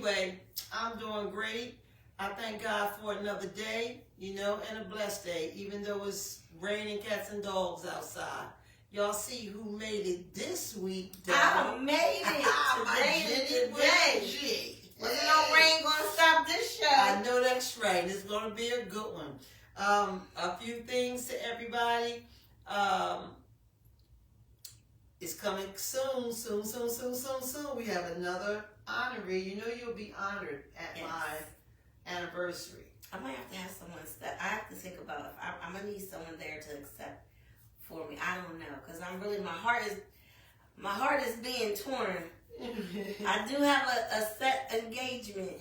anyway, I'm doing great. I thank God for another day, and a blessed day, even though it's raining cats and dogs outside. Y'all see who made it this week, though. I made it today. Wasn't no rain gonna stop this show. I know that's right. It's gonna be a good one. A few things to everybody. It's coming soon. We have another honoree. You'll be honored at my anniversary. I might have to have someone I have to think about if I'm gonna need someone there to accept for me. I don't know, because I'm really my heart is being torn. I do have a set engagement.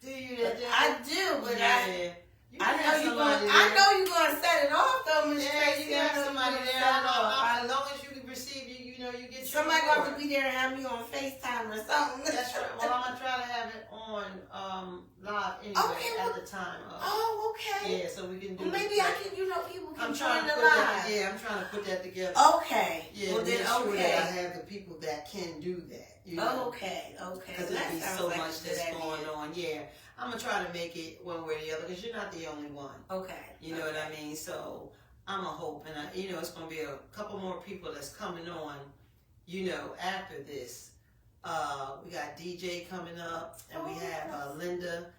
Do you? I do, but yeah. I know you're gonna set it off though, Miss Tracy. You have somebody there. As long as you receive you get somebody gonna have to be there and have me on FaceTime or something. That's right. Well, I'm gonna try to have it on live anyway at the time. Okay. Yeah, so we can do. Well, maybe I can. People can join the live. I'm trying to put that together. Okay. Yeah. Well, then sure that I have the people that can do that. Okay. Because there'll be so much that's going on. Yeah. I'm going to try to make it one way or the other because you're not the only one. Okay. You know what I mean? So I'm a hope. And, it's going to be a couple more people that's coming on, after this. We got DJ coming up and we have Linda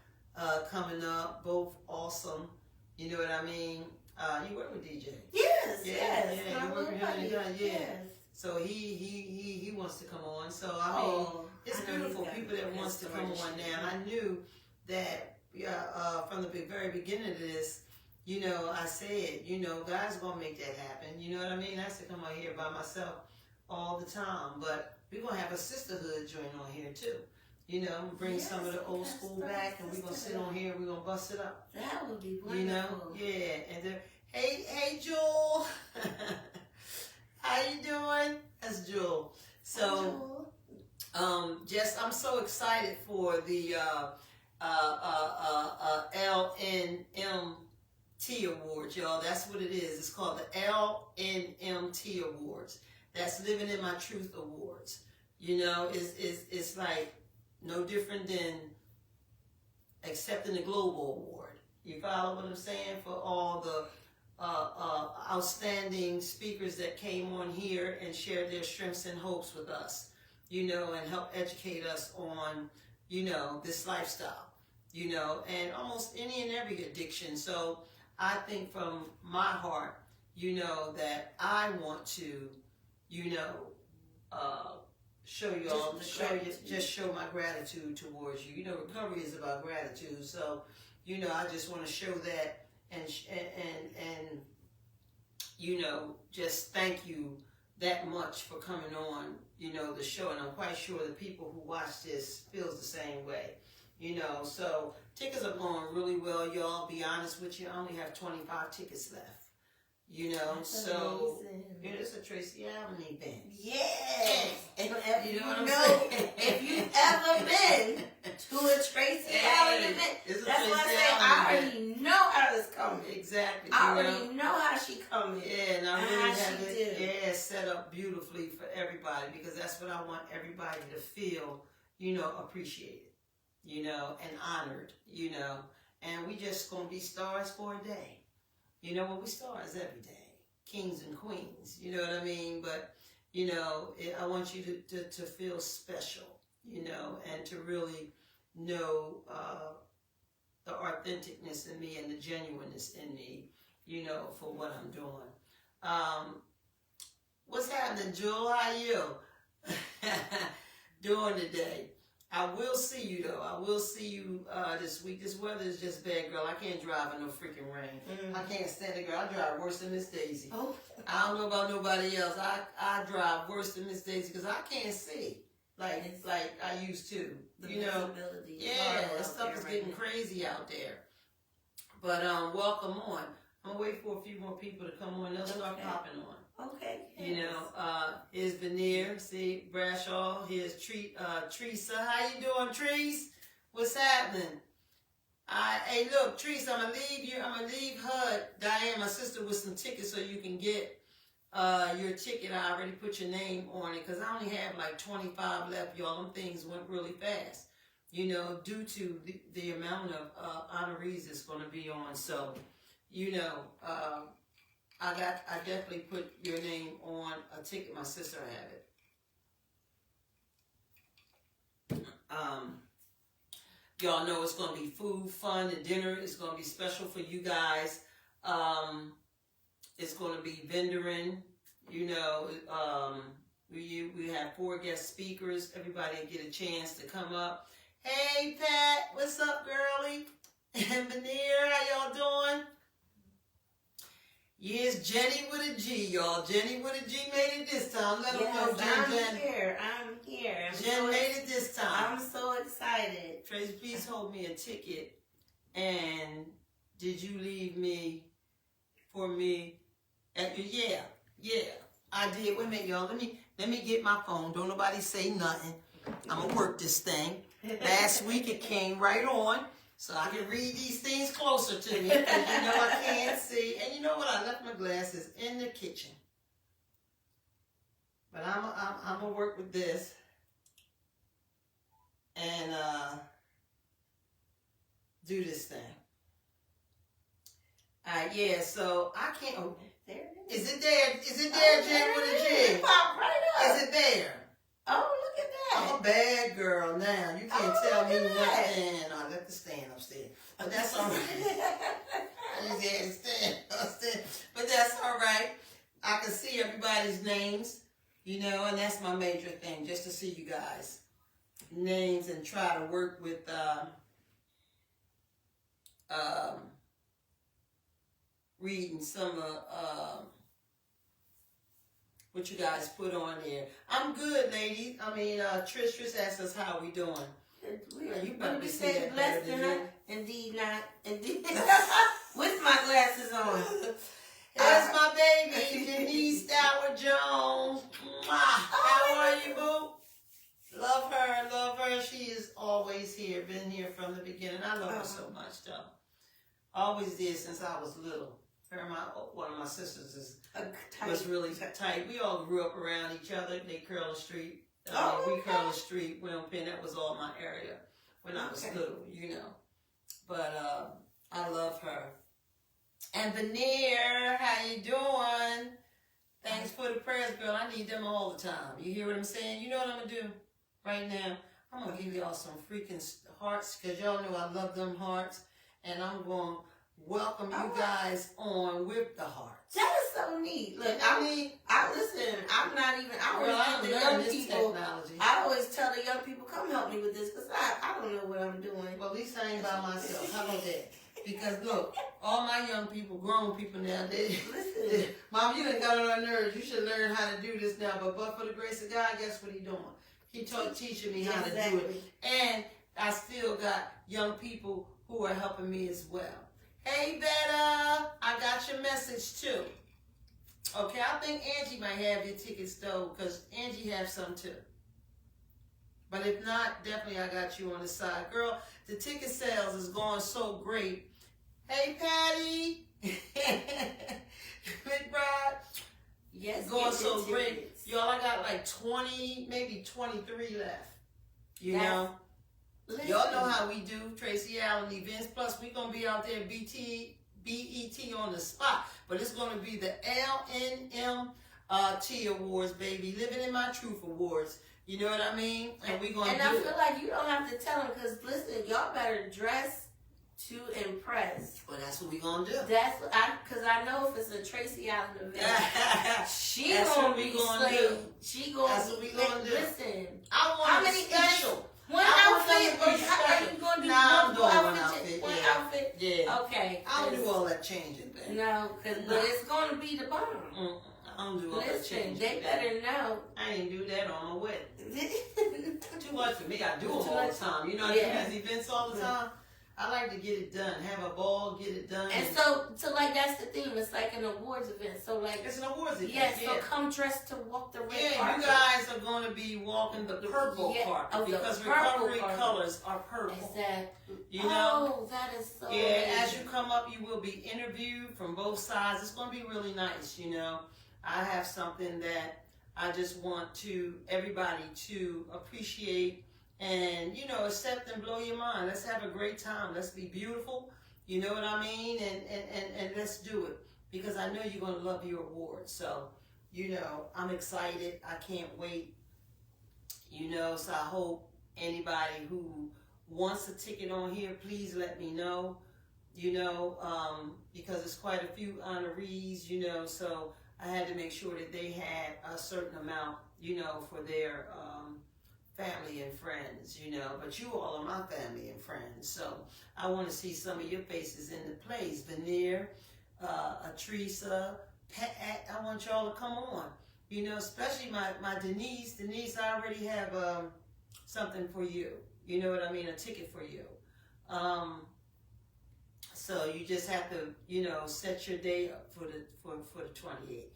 coming up. Both awesome. You know what I mean? You work with DJ? Yes. Yeah. You work with him? Yes. So he wants to come on. So, it's beautiful people that wants to come on now. I knew that from the very beginning of this, I said, God's going to make that happen. You know what I mean? I have to come out here by myself all the time. But we're going to have a sisterhood join on here too. Bring some of the old school back and we're going to sit on here and we're going to bust it up. That would be wonderful. Yeah. And then, hey, Jewel. How you doing? That's Jewel. So, I'm so excited for the LNMT Awards, y'all. That's what it is. It's called the LNMT Awards. That's Living in My Truth Awards. It's like no different than accepting the Global Award. You follow what I'm saying? For all the outstanding speakers that came on here and shared their strengths and hopes with us, and help educate us on, this lifestyle, and almost any and every addiction. So I think from my heart, that I want to, show you all, just show my gratitude towards you. Recovery is about gratitude. So, I just want to show that. And just thank you that much for coming on, the show. And I'm quite sure the people who watch this feels the same way, So tickets are going really well, y'all. Be honest with you, I only have 25 tickets left. That's so amazing. It's a Tracy Allen event. Yes. And what I'm saying? If you've ever been to a Tracy Allen event, that's why I say I already know how it's coming. Exactly. I already know how she coming. Yeah, and I really have it set up beautifully for everybody because that's what I want everybody to feel, appreciated, and honored, and we just gonna be stars for a day. When we stars every day, kings and queens, you know what I mean? But, I want you to feel special, and to really know the authenticness in me and the genuineness in me, for what I'm doing. What's happening, Jewel? How are you doing today? I will see you, though. I will see you this week. This weather is just bad, girl. I can't drive in no freaking rain. I can't stand it, girl. I drive worse than Miss Daisy. Oh. I don't know about nobody else. I drive worse than Miss Daisy because I can't see like I used to. The visibility. Yeah, stuff is getting crazy out there. But welcome on. I'm going to wait for a few more people to come on. They'll start popping on. Okay. Yes. Here's Veneer, see, Brashaw, here's Teresa. How you doing, Trees? What's happening? Hey, look, Trees, I'm gonna leave HUD, Diane, my sister, with some tickets so you can get your ticket. I already put your name on it because I only have like 25 left, y'all. Them things went really fast. you know, due to the amount of honorees that's going to be on. So, you know, I definitely put your name on a ticket. My sister had it. Y'all know it's going to be food, fun, and dinner. It's going to be special for you guys. It's going to be vendoring. You know, we have 4 guest speakers. Everybody get a chance to come up. Hey, Pat, what's up, girlie? And Veneer, how y'all doing? Yes, Jenny with a G, y'all. Jenny with a G made it this time. Let them know, Jen. I'm here. Jen made it this time. I'm so excited. Tracy, please hold me a ticket. And did you leave me for me? Yeah, I did. Wait a minute, y'all. Let me get my phone. Don't nobody say nothing. I'm gonna work this thing. Last week it came right on, so I can read these things closer to me, because you know I can't see. And you know what? I left my glasses in the kitchen. But I'm gonna work with this, and do this thing. Yeah. So I can't. Oh, there it is. Is it there? Is it there, Jen with a G? It popped right up. Is it there? Oh, look at that. I'm a bad girl now. You can't tell me look at that. nothing. I left the stand upstairs. But that's all right. I just had to stand upstairs. But that's all right. I can see everybody's names, you know, and that's my major thing, just to see you guys' names and try to work with reading some of what you guys put on there. I'm good, ladies. I mean, Trish asked us how we doing. You better be saying blessed better than enough. Indeed not. Indeed. With my glasses on. There's my baby, Denise Stoward Jones. How are you, boo? Love her. She is always here. Been here from the beginning. I love her so much, though. Always did since I was little. Her and one of my sisters was really tight. We all grew up around each other. They Curler Street. We Curler Street, William Penn. That was all my area when I was little, you know. But I love her. And Veneer, how you doing? Thanks for the prayers, girl. I need them all the time. You hear what I'm saying? You know what I'm going to do right now? I'm going to give y'all some freaking hearts, because y'all know I love them hearts. And I'm going to welcome you guys on with the hearts. That is so neat. Look, listen, I'm not even, I always tell the young people, come help me with this, because I don't know what I'm doing. Well, at least I ain't by myself. How about that? Because look, all my young people, grown people now, Mom, you done got on our nerves. You should learn how to do this now. But for the grace of God, guess what he doing? He teaching me how to do it. And I still got young people who are helping me as well. Hey, Betta, I got your message too. Okay, I think Angie might have your tickets though, because Angie has some too. But if not, definitely I got you on the side. Girl, the ticket sales is going so great. Hey, Patty. McBride. Yes, going so great. Y'all, I got like 20, maybe 23 left. You know? Listen. Y'all know how we do Tracy Allen events. Plus, we're going to be out there BET on the spot. But it's going to be the LNMT Awards, baby. Living in My Truth Awards. You know what I mean? And we're going to do it. And I feel like you don't have to tell them, because, listen, y'all better dress to impress. Well, that's what we're going to do. Because I know if it's a Tracy Allen event, she going to be slaying. She going to That's what we're going to do. Listen. I want it special. One outfit, or how are you going to do one outfit? One outfit? Yeah. Okay. I don't do all that changing thing. No, but it's going to be the bomb. I don't do all that changing. They better know. I ain't do that on my wedding. Too much for me. I do them all the time. You know, I do these events all the time. I like to get it done. Have a ball, get it done. And so like that's the theme. It's like an awards event. So like it's an awards event. Yes. So come dressed to walk the red carpet. Yeah, you guys are going to be walking the purple carpet because Recovery colors are purple. Exactly. You know. Oh, that is so. Yeah. Amazing. As you come up, you will be interviewed from both sides. It's going to be really nice. You know, I have something that I just want everybody to appreciate and accept and blow your mind. Let's have a great time. Let's be beautiful. You know what I mean? And let's do it, because I know you're going to love your award. So, I'm excited. I can't wait. So I hope anybody who wants a ticket on here, please let me know, because it's quite a few honorees, so I had to make sure that they had a certain amount, for their family and friends, but you all are my family and friends, so I want to see some of your faces in the place. Veneer, Teresa, Pat, I want y'all to come on, especially my Denise. Denise, I already have something for you, a ticket for you. So you just have to, set your day up for the 28th.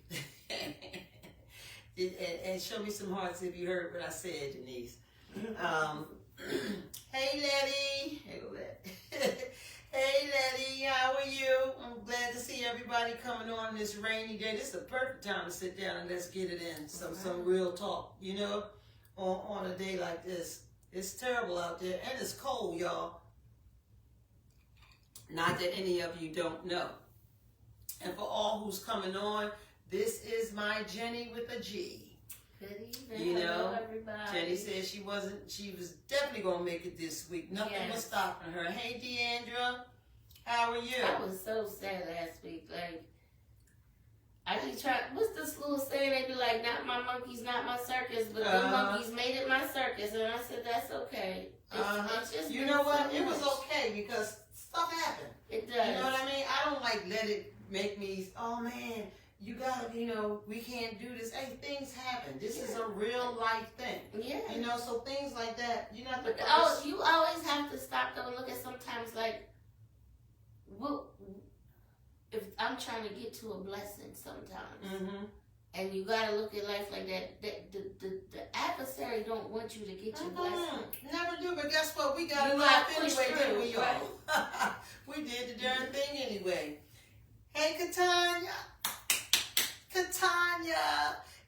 and show me some hearts if you heard what I said, Denise. Hey, Letty. Hey, Letty. Hey, Letty. How are you? I'm glad to see everybody coming on this rainy day. This is the perfect time to sit down and let's get it in. Some real talk, on a day like this. It's terrible out there, and it's cold, y'all. Not that any of you don't know. And for all who's coming on, this is my Jenny with a G. Good evening. Hello, everybody. Jenny said she was definitely going to make it this week. Nothing was stopping her. Hey, Deandra, how are you? I was so sad last week. Like, I just tried, what's this little saying? They be like, not my monkeys, not my circus, but the monkeys made it my circus. And I said, that's okay. It's just you know what? It was okay because stuff happened. It does. You know what I mean? I don't let it make me, oh man, you gotta, we can't do this. Hey, things happen. This is a real life thing. Yeah. So things like that, you know. But you always have to stop though and look at sometimes like, if I'm trying to get to a blessing sometimes, and you gotta look at life like that. The adversary don't want you to get your blessing. Never do. But guess what? We got it life anyway, didn't we, y'all? We did the darn thing anyway. Hey, Katanya.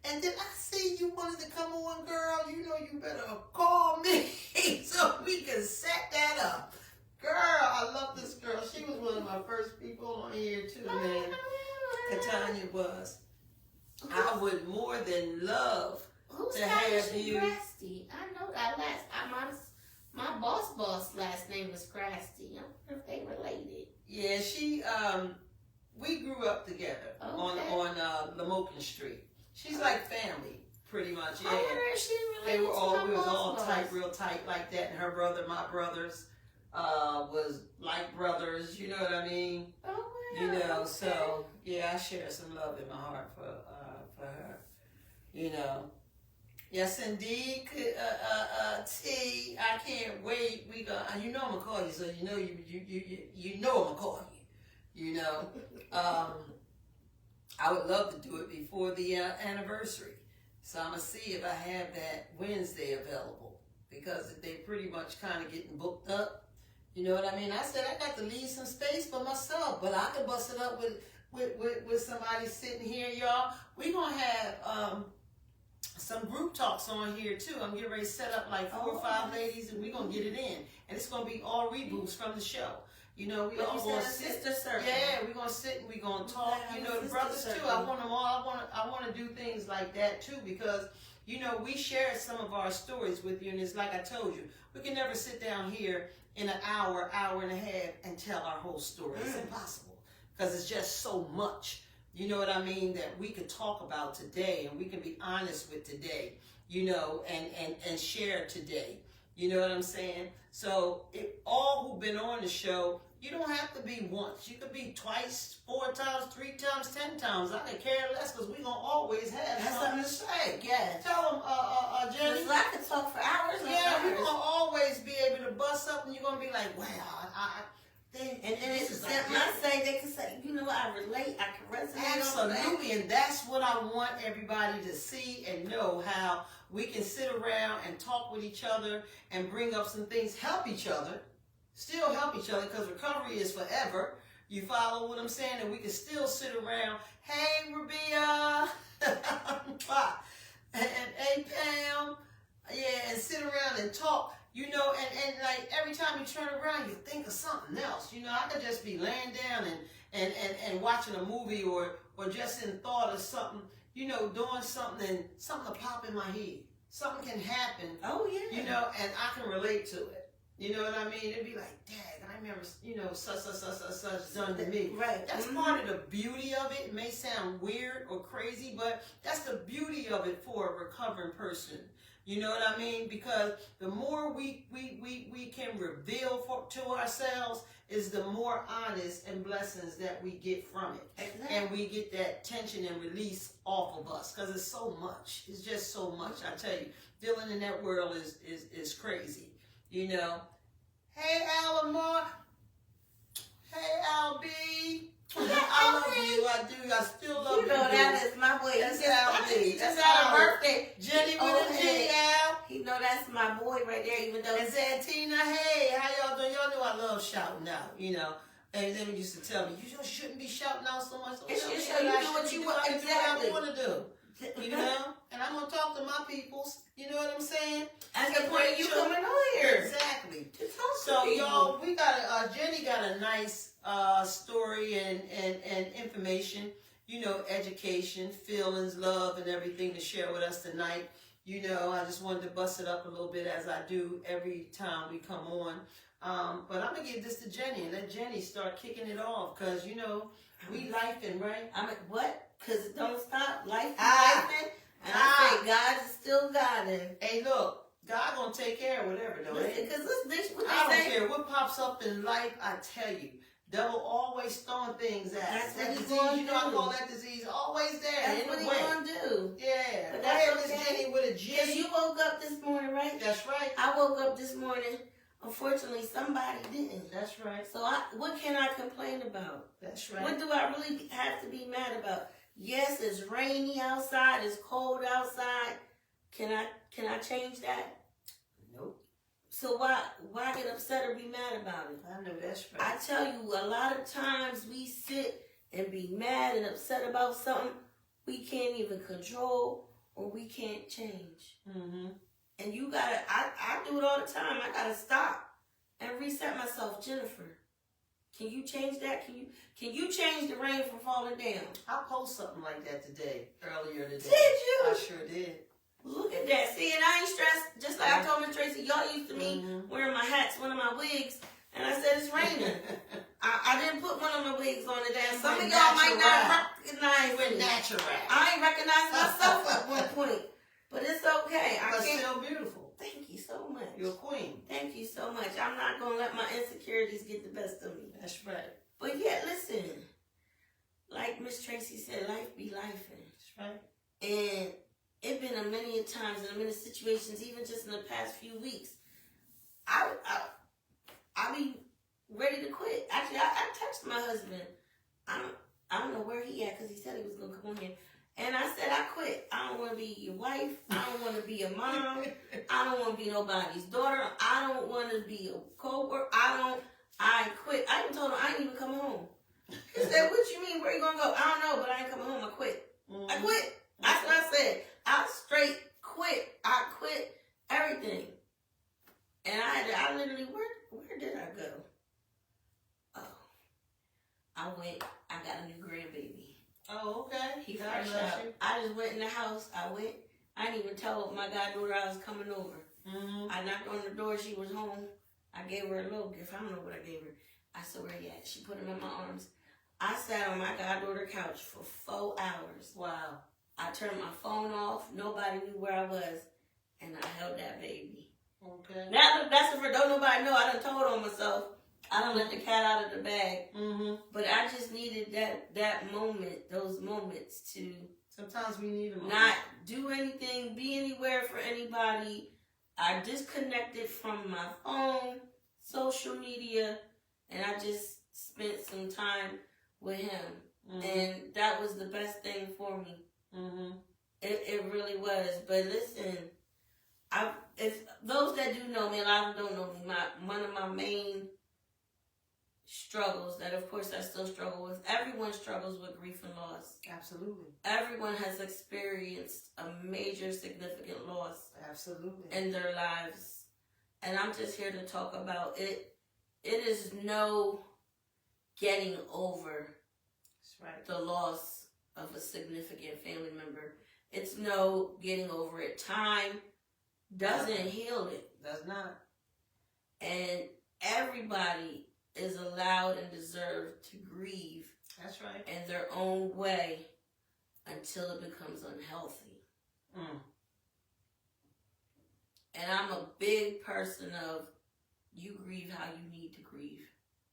And then I see you wanted to come on, girl. You better call me so we can set that up. Girl, I love this girl. She was one of my first people on here too, man. Katanya was. I would more than love to have you. Crasty? I know that my boss last name was Crasty. I wonder if they related. Yeah, we grew up together on Lamoken Street. She's like family, pretty much. Yeah. I wonder if she related we was all boss. tight, real tight like that. And her brother, my brothers, was like brothers. You know what I mean? Oh wow. Okay. So yeah, I share some love in my heart for her. Yes, indeed. T, I can't wait. I'm gonna call you, so you know I'm gonna call you. I would love to do it before the anniversary, so I'm gonna see if I have that Wednesday available, because they pretty much kind of getting booked up. You know what I mean? I said I got to leave some space for myself, but I could bust it up with somebody sitting here, y'all. We're gonna have some group talks on here too. I'm getting ready to set up like 4 or 5 ladies, and we're gonna get it in, and it's gonna be all reboots from the show. We all gonna sit. Yeah, we're gonna sit and we're gonna talk. The brothers too. I want them all. I want to do things like that too, because we share some of our stories with you, and it's like I told you, we can never sit down here in an hour and a half and tell our whole story. It's impossible, because it's just so much. You know what I mean? That we could talk about today, and we can be honest with today. And share today. You know what I'm saying? So all who've been on the show, you don't have to be once. You could be twice, 4 times, 3 times, 10 times. I could care less, because we're going to always have something to say. Yes. Tell them, Jenny. I could talk for hours. Yeah, we're going to always be able to bust up, and you're going to be like, wow, and it's like when I say, they can say, I relate, I can resonate. Absolutely, and that's what I want everybody to see and know, how we can sit around and talk with each other and bring up some things, help each other, still help each other, because recovery is forever. You follow what I'm saying? And we can still sit around, hey, Rabia, and hey, Pam, and sit around and talk. You know, and like every time you turn around, you think of something else. You know, I could just be laying down and watching a movie or just in thought of something, you know, doing something and something will pop in my head. Something can happen. Oh, yeah. You know, and I can relate to it. You know what I mean? It'd be like, Dad, I remember, you know, such done to me. Right. That's part of the beauty of it. It may sound weird or crazy, but that's the beauty of it for a recovering person. You know what I mean? Because the more we can reveal to ourselves is the more honest and blessings that we get from it. Exactly. And we get that tension and release off of us because it's so much. It's just so much. I tell you, dealing in that world is crazy. You know. Hey, Alamar. Hey, LB. I love you. I do. I still love you. You know that is my boy. That's He LB. just That's had a Al. birthday. Jenny Oh, with a G, Al. He know that's my boy right there, even though And Santina, hey, how y'all doing? Y'all know I love shouting out, you know. And then we used to tell me, you just shouldn't be shouting out so much. It's Okay, just so you I do what should you be want. doing Exactly. what I want to do. You know? And I'm going to talk to my peoples. You know what I'm saying? That's the point of you coming on here. Exactly. To talk to So, people. y'all, we got Jenny got a nice story and information, you know, education, feelings, love, and everything to share with us tonight. You know, I just wanted to bust it up a little bit as I do every time we come on. But I'm going to give this to Jenny and let Jenny start kicking it off because, you know, we lifing, right? I'm like, what? Because it don't stop. Life is Ah. life. And I say, God is still God. And Hey, look, God going to take care of whatever, though. because listen, what I they don't say. care what pops up in life, I tell you. Devil always throwing things at us. That's That what he's disease, gonna you know I do. call that disease always there. That's in what the he way. gonna do. Yeah. But Go that's ahead, Miss okay. Jenny with a Because G. you woke up this morning, right? That's right. I woke up this morning. Unfortunately, somebody didn't. That's right. So what can I complain about? That's right. What do I really have to be mad about? Yes, it's rainy outside. It's cold outside. Can I change that? Nope. So why get upset or be mad about it? I know that's right. I tell you, a lot of times we sit and be mad and upset about something we can't even control or we can't change. Mm-hmm. And you gotta, I do it all the time. I gotta stop and reset myself. Jennifer, can you change that? Can you change the rain from falling down? I post something like that earlier today. Did you? I sure did. Look at that. See, and I ain't stressed. Just like I told Miss Tracy, y'all used to me wearing my hats, one of my wigs, and I said it's raining. I didn't put one of my wigs on today. And some of y'all might not recognize We're me. natural. I ain't recognized myself at one point. But it's okay. But still beautiful. Thank you so much. You're a queen. Thank you so much. I'm not going to let my insecurities get the best of me. That's right. But yeah, listen. Like Miss Tracy said, life be life. That's right. And it been a many a times and many situations, even just in the past few weeks. I be ready to quit. Actually, I texted my husband. I don't know where he at because he said he was going to come on here. And I said, I quit. I don't want to be your wife. I don't want to be a mom. I don't want to be nobody's daughter. I don't want to be a co-worker. I quit. I even told him I ain't even come home. He said, what you mean? Where you going to go? I don't know, but I ain't coming home. I quit. Mm-hmm. I quit. That's what I said. I straight quit. I quit everything. And I literally, where did I go? Oh, I got a new grandbaby. Oh, okay. He God fresh bless out. you. I just went in the house. I didn't even tell my goddaughter I was coming over. Mm-hmm. I knocked on the door. She was home. I gave her a little gift. I don't know what I gave her. I said, where you at? She put him in my arms. I sat on my goddaughter couch for 4 hours. Wow. I turned my phone off. Nobody knew where I was. And I held that baby. Okay. Now, that's for don't nobody know. I done told on myself. I done let the cat out of the bag. Mm-hmm. But I just needed that moment, those moments to Sometimes we need them. not do anything, be anywhere for anybody. I disconnected from my phone, social media, and I just spent some time with him. Mm-hmm. And that was the best thing for me. Mm-hmm. It really was. But listen, if those that do know me, a lot of them don't know me, one of my main struggles that of course I still struggle with. Everyone struggles with grief and loss. Absolutely. Everyone has experienced a major significant loss Absolutely. in their lives. And I'm just here to talk about it. It is no getting over That's right. the loss of a significant family member. It's no getting over it. Time doesn't heal it. Does not. And everybody is allowed and deserved to grieve That's right. in their own way until it becomes unhealthy. Mm. And I'm a big person of you grieve how you need to grieve.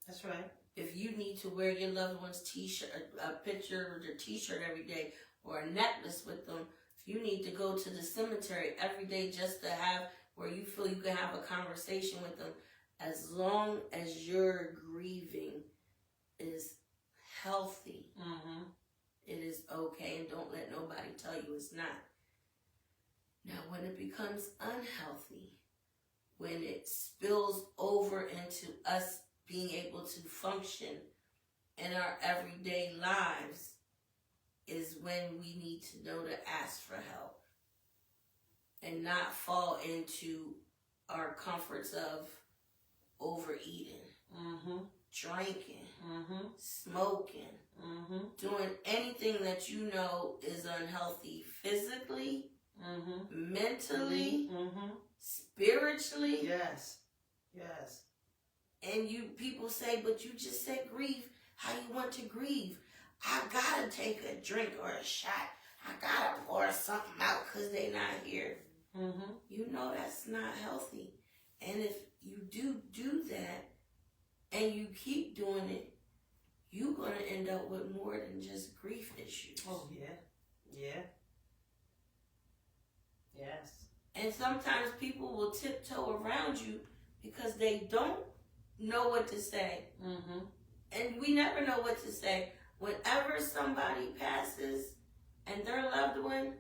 That's right. If you need to wear your loved one's t-shirt, a picture of their t-shirt every day, or a necklace with them, if you need to go to the cemetery every day just to have where you feel you can have a conversation with them, as long as your grieving is healthy, Mm-hmm. it is okay, and don't let nobody tell you it's not. Now, when it becomes unhealthy, when it spills over into us being able to function in our everyday lives, is when we need to know to ask for help and not fall into our comforts of overeating, Mm-hmm. drinking, Mm-hmm. smoking, Mm-hmm. doing anything that you know is unhealthy physically, Mm-hmm. mentally, Mm-hmm. spiritually. Yes. Yes. And you people say, but you just said grieve how you want to grieve. I gotta take a drink or a shot. I gotta pour something out because they not here. Mm-hmm. You know that's not healthy. And if you do that and you keep doing it, you're going to end up with more than just grief issues. Oh, yeah. Yeah. Yes. And sometimes people will tiptoe around you because they don't know what to say. Mm-hmm. And we never know what to say. Whenever somebody passes and their loved one,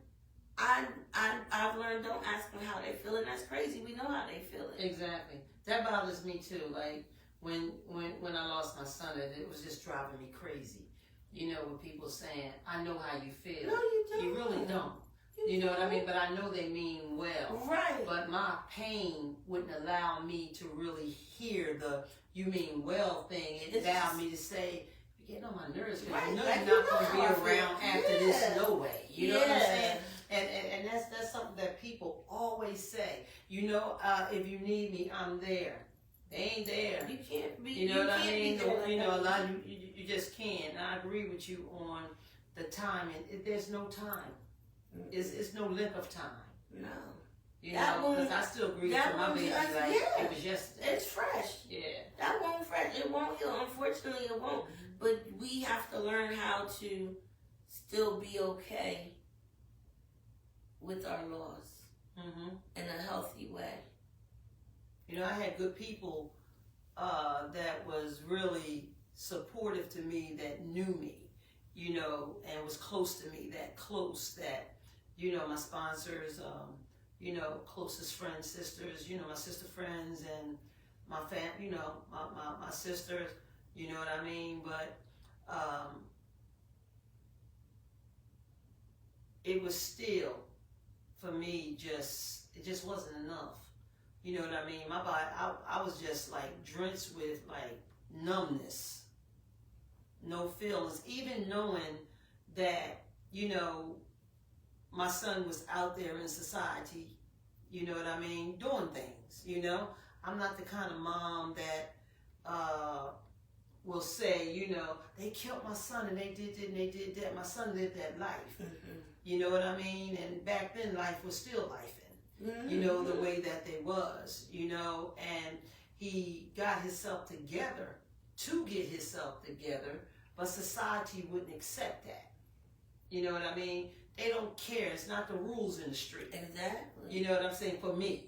I've learned don't ask them how they feel, and that's crazy. We know how they feel. Exactly. That bothers me too. Like when I lost my son, it was just driving me crazy. You know, with people saying, "I know how you feel." No, you don't. You really don't. You know what I mean? But I know they mean well. Right. But my pain wouldn't allow me to really hear the "you mean well" thing. It allowed me to say, "You're getting on my nerves because Right. you know Like, you're not you know going to be how I feel. around after this Yeah. no way." You know what I'm Yeah. saying? And that's something that people always say. You know, if you need me, I'm there. They ain't there. You can't be. You know what I can't be mean? there. You know, a lot of you just can't. And I agree with you on the timing. There's no time. It's no length of time. No. You That know, won't- because I still grieve that for my won't- baby like yeah. it was yesterday. It's fresh. Yeah. That won't fresh. It won't heal. Unfortunately, it won't. But we have to learn how to still be okay with our loss Mm-hmm. in a healthy way. You know, I had good people that was really supportive to me, that knew me, you know, and was close to me, that close, that, you know, my sponsors, you know, closest friends, sisters, you know, my sister friends and my you know, my sisters, you know what I mean? But it was still, for me, it just wasn't enough. You know what I mean? My body, I was just like drenched with like numbness, no feelings, even knowing that, you know, my son was out there in society, you know what I mean, doing things, you know. I'm not the kind of mom that will say, you know, they killed my son and they did and they did that. My son lived that life. Mm-hmm. You know what I mean? And back then life was still life. Mm-hmm. You know, the way that they was, you know, and he got himself together to get himself together, but society wouldn't accept that. You know what I mean? They don't care. It's not the rules in the street. Exactly. You know what I'm saying? For me,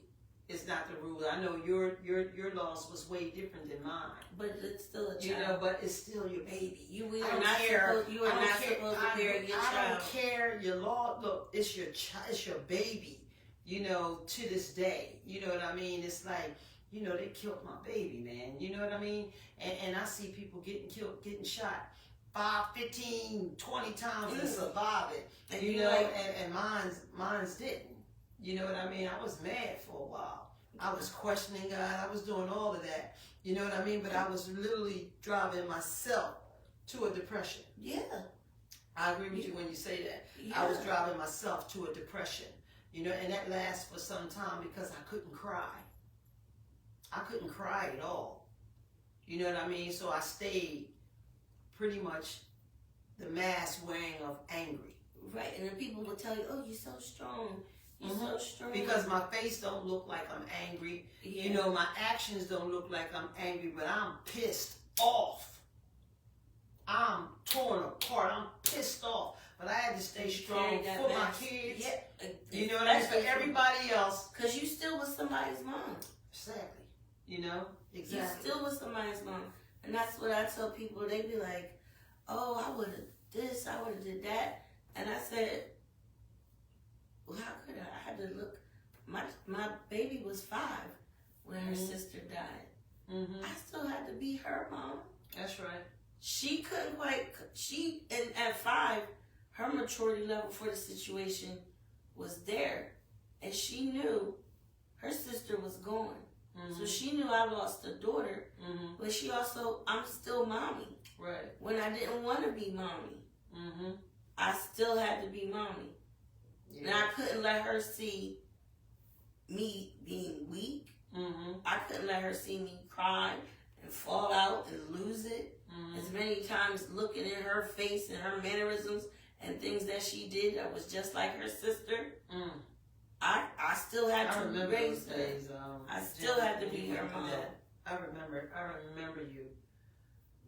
it's not the rule. I know your loss was way different than mine. But it's still a child. You know, but it's still your baby. You I are don't not care. supposed. You are not supposed to bury your I child. don't care. Your law, look, it's your child. It's your baby. You know, to this day, you know what I mean? It's like, you know, they killed my baby, man. You know what I mean? And I see people getting killed, getting shot 5, 15, 20 times and survive it. And You you know, like- and mine's didn't. You know what I mean? I was mad for a while. I was questioning God. I was doing all of that. You know what I mean? But I was literally driving myself to a depression. Yeah. I agree with you when you say that. Yeah. I was driving myself to a depression. You know, and that lasts for some time because I couldn't cry. I couldn't cry at all. You know what I mean? So I stayed pretty much the mask wearing of angry. Right, and then people will tell you, "Oh, you're so strong. You're so strong." Because my face don't look like I'm angry. Yeah. You know, my actions don't look like I'm angry, but I'm pissed off. I'm torn apart. I'm pissed off. But I had to stay strong for my kids. Yeah. You know what I mean? For everybody else. Because you still with somebody's mom. Exactly. You know? Exactly. You still with somebody's mom. And that's what I tell people. They be like, "Oh, I would have this, I would have did that." And I said, "Well, how could I? I had to look. My baby was 5 when her sister died. I still had to be her mom. That's right. She couldn't quite. And at 5, her maturity level for the situation was there, and she knew her sister was gone. So she knew I lost a daughter, but she also, I'm still mommy. Right. When I didn't want to be mommy, I still had to be mommy. Yeah. And I couldn't let her see me being weak. I couldn't let her see me cry and fall out and lose it. As many times looking in her face and her mannerisms and things that she did that was just like her sister. I still had to raise her. I still had to be her mom. I remember you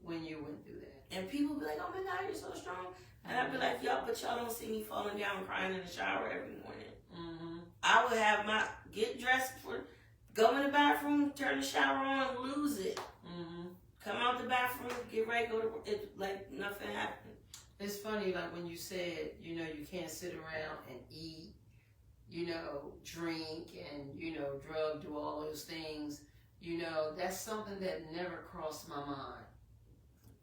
when you went through that. And people be like, "Oh my God, you're so strong." And I'd be like, "Y'all, but y'all don't see me falling down crying in the shower every morning." I would have get dressed go in the bathroom, turn the shower on, lose it. Come out the bathroom, get ready, go to work, like nothing happened. It's funny, like when you said, you know, you can't sit around and eat, you know, drink and, you know, do all those things. You know, that's something that never crossed my mind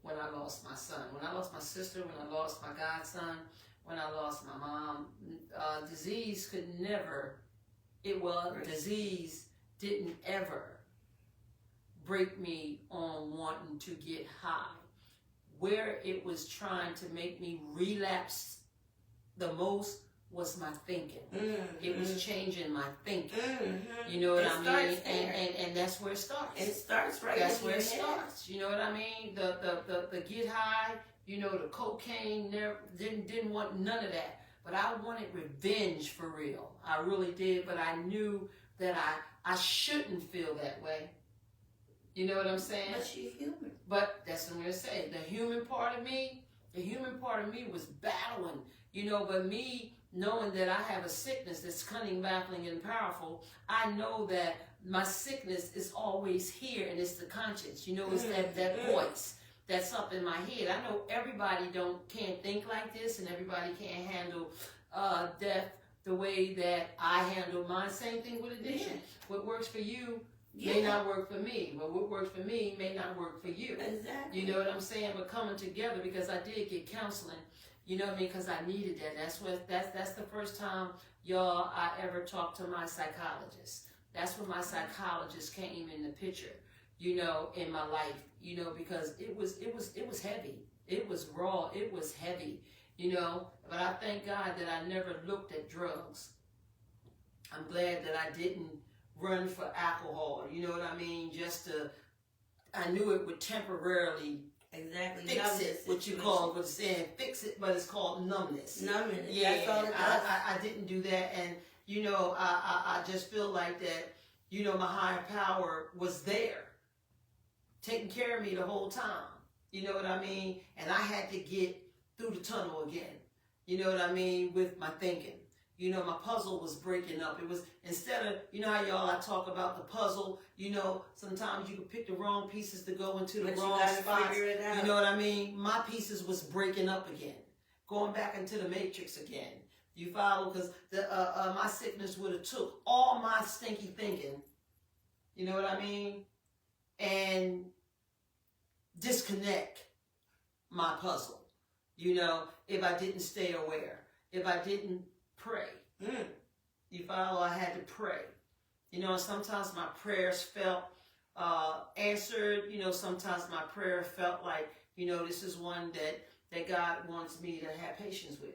when I lost my son. When I lost my sister, when I lost my godson, when I lost my mom, disease could never, disease didn't ever break me on wanting to get high. Where it was trying to make me relapse the most was my thinking. It was changing my thinking. You know what I mean? And that's where it starts. It starts right. That's where it starts. You know what I mean? The get high. You know, the cocaine. Didn't want none of that. But I wanted revenge for real. I really did. But I knew that I shouldn't feel that way. You know what I'm saying? But you're human. But that's what I'm going to say. The human part of me was battling, you know, but me knowing that I have a sickness that's cunning, baffling, and powerful, I know that my sickness is always here, and it's the conscience. You know, it's that voice that's up in my head. I know everybody can't think like this, and everybody can't handle death the way that I handle mine. Same thing with addiction. What works for you may not work for me, but what works for me may not work for you. Exactly. You know what I'm saying? But coming together, because I did get counseling, you know what I mean? Because I needed that. That's the first time, y'all, I ever talked to my psychologist. That's when my psychologist came in the picture, you know, in my life, you know, because it was heavy. It was raw. It was heavy, you know. But I thank God that I never looked at drugs. I'm glad that I didn't run for alcohol, you know what I mean? I knew it would temporarily fix it, what you call, what's saying fix it, but it's called numbness. Numbness, yeah, that's all it does. I didn't do that, and you know, I just feel like that, you know, my higher power was there, taking care of me the whole time, you know what I mean? And I had to get through the tunnel again, you know what I mean, with my thinking. You know, my puzzle was breaking up. It was, instead of, you know how I talk about the puzzle, you know, sometimes you can pick the wrong pieces to go into the wrong spots. You know what I mean? My pieces was breaking up again, going back into the matrix again. You follow? Because my sickness would have took all my stinky thinking, you know what I mean? And disconnect my puzzle, you know, if I didn't stay aware, if I didn't pray. You follow? I had to pray. You know, sometimes my prayers felt answered. You know, sometimes my prayer felt like, you know, this is one that God wants me to have patience with.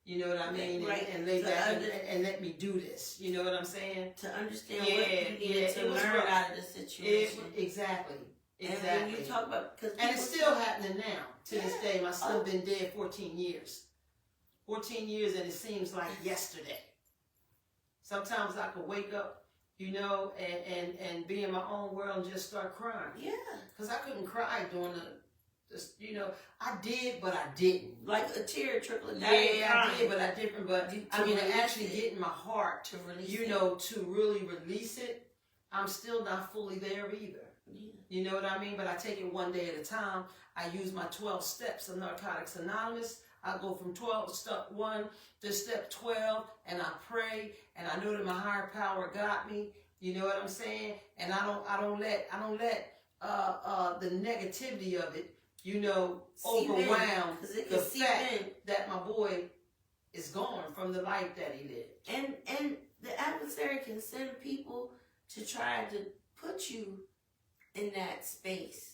You know what I mean? Right. And lay back and let me do this. You know what I'm saying? To understand what you needed to learn out of the situation. Exactly. And when you talk about, and it's still happening now to this day. My son been dead 14 years. 14 years, and it seems like yesterday. Sometimes I could wake up, you know, and be in my own world and just start crying. Yeah. Because I couldn't cry during you know, I did, but I didn't. Like a tear trickling down. Yeah, I did, but I didn't. But I mean, to actually get in my heart to release you know, to really release it, I'm still not fully there either. Yeah. You know what I mean? But I take it one day at a time. I use my 12 steps of Narcotics Anonymous. I go from step 1 to step 12, and I pray, and I know that my higher power got me. You know what I'm saying? And I don't let the negativity of it, you know, overwhelm the fact that my boy is gone from the life that he lived. And the adversary can send people to try to put you in that space.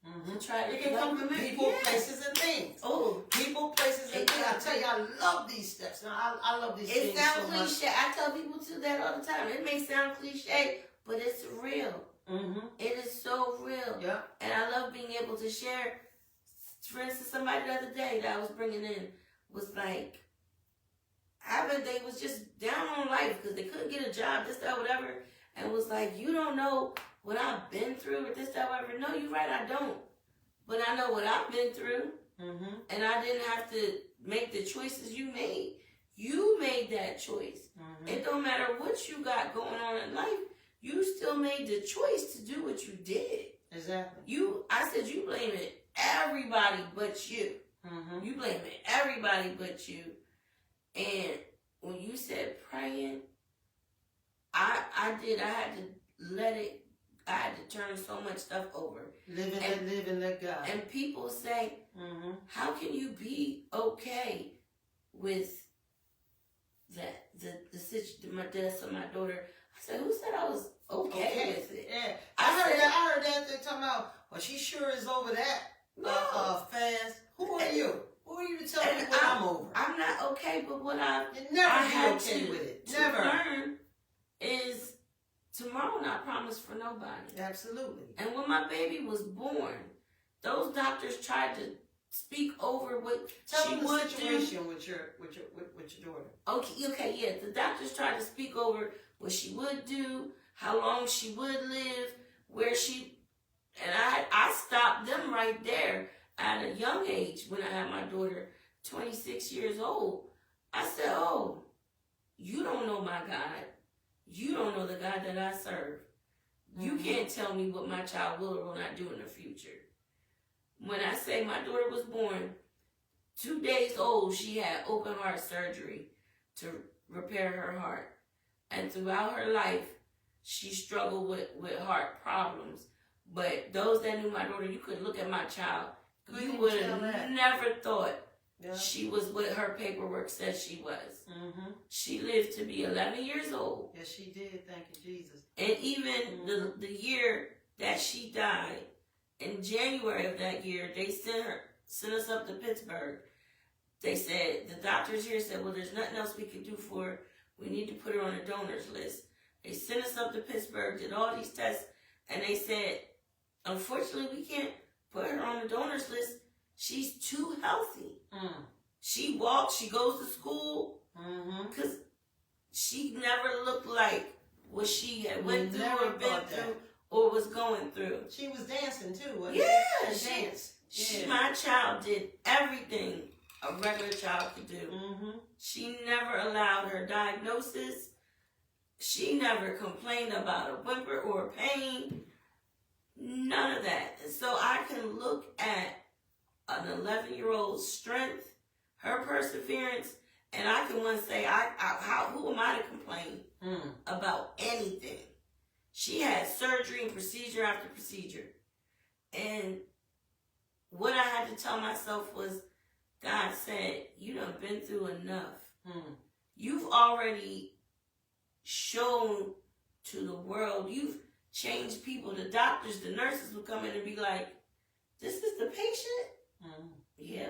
Mm-hmm. To try to it can come from people, places, and things. Oh, people, places, and things. I tell you, I love these steps. Now, I love these things. It sounds so cliche. much. I tell people to that all the time. It may sound cliche, but it's real. Mm-hmm. It is so real. Yeah. And I love being able to share. For instance, somebody the other day that I was bringing in was like, they was just down on life because they couldn't get a job, this, that, whatever, and was like, you don't know what I've been through with this, that, whatever. No, you're right, I don't. But I know what I've been through, and I didn't have to make the choices you made. You made that choice. It don't matter what you got going on in life. You still made the choice to do what you did. Exactly. I said you blame it everybody but you. You blame it everybody but you. And when you said praying, I had to let it. I had to turn so much stuff over. Live and let God. And people say, how can you be okay with that? The death of my daughter. I said, who said I was okay with it? Yeah, I heard that they talking about. Well, she sure is over that. Fast. Who are you? Who are you to tell me what I'm over? I'm not okay, but what I never be okay with it. Never learn is tomorrow not promised for nobody. Absolutely. And when my baby was born, those doctors tried to speak over what she would do. Tell them the situation with your daughter. Okay, yeah. The doctors tried to speak over what she would do, how long she would live, where she. And I stopped them right there at a young age when I had my daughter, 26 years old. I said, oh, you don't know my God. You don't know the God that I serve. You can't tell me what my child will or will not do in the future. When I say my daughter was born, 2 days old, she had open heart surgery to repair her heart. And throughout her life, she struggled with heart problems. But those that knew my daughter, you could look at my child. You would have never thought she was what her paperwork says she was. She lived to be 11 years old. Yes, she did. Thank you, Jesus. And even the year that she died, in January of that year, they sent us up to Pittsburgh. They said, the doctors here said, well, there's nothing else we can do for her. We need to put her on a donors list. They sent us up to Pittsburgh, did all these tests, and they said, unfortunately, we can't put her on the donors list. She's too healthy. She walks, she goes to school, because she never looked like what she had went through or been through or was going through. She was dancing too, wasn't she danced. My child did everything a regular child could do. She never allowed her diagnosis. She never complained about a whimper or a pain. None of that. And so I can look at an 11-year-old's strength, her perseverance, and I can say, who am I to complain about anything? She had surgery and procedure after procedure. And what I had to tell myself was, God said, you done been through enough. You've already shown to the world. You've changed people. The doctors, the nurses would come in and be like, "This is the patient." Mm-hmm. Yeah,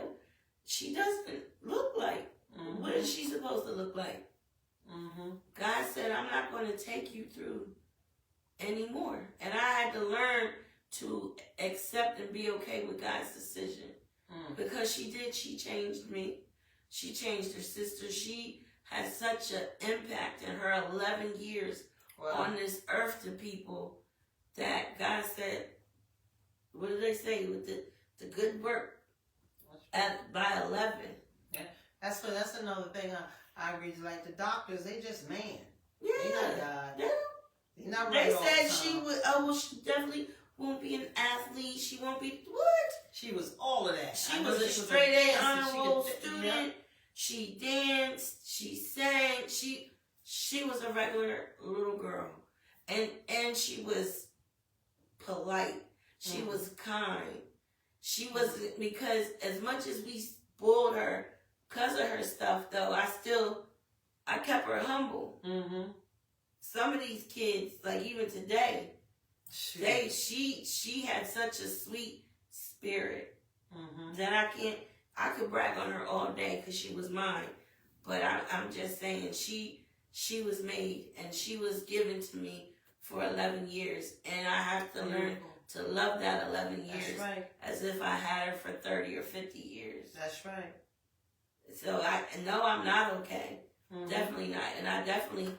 she doesn't look like. Mm-hmm. What is she supposed to look like? Mm-hmm. God said, "I'm not going to take you through anymore," and I had to learn to accept and be okay with God's decision. Because she did. She changed me. She changed her sister. She had such an impact in her 11 years on this earth to people that God said, what did they say? With the good work by 11. Yeah. That's another thing I read. Like the doctors, they just man. Yeah. They not God. Yeah. They not They right all said the time. she would, she definitely won't be an athlete. She won't be, what? She was all of that. She was a straight A honor roll student. Yeah. She danced. She sang. She was a regular little girl, and she was polite. She was kind. She was, because as much as we spoiled her because of her stuff, though, I kept her humble. Mm-hmm. Some of these kids, like even today, she had such a sweet spirit that I could brag on her all day because she was mine. But I'm just saying she was made and she was given to me for 11 years. And I have to learn to love that 11 years as if I had her for 30 or 50 years. That's right. So I know I'm not okay. Definitely not. And I definitely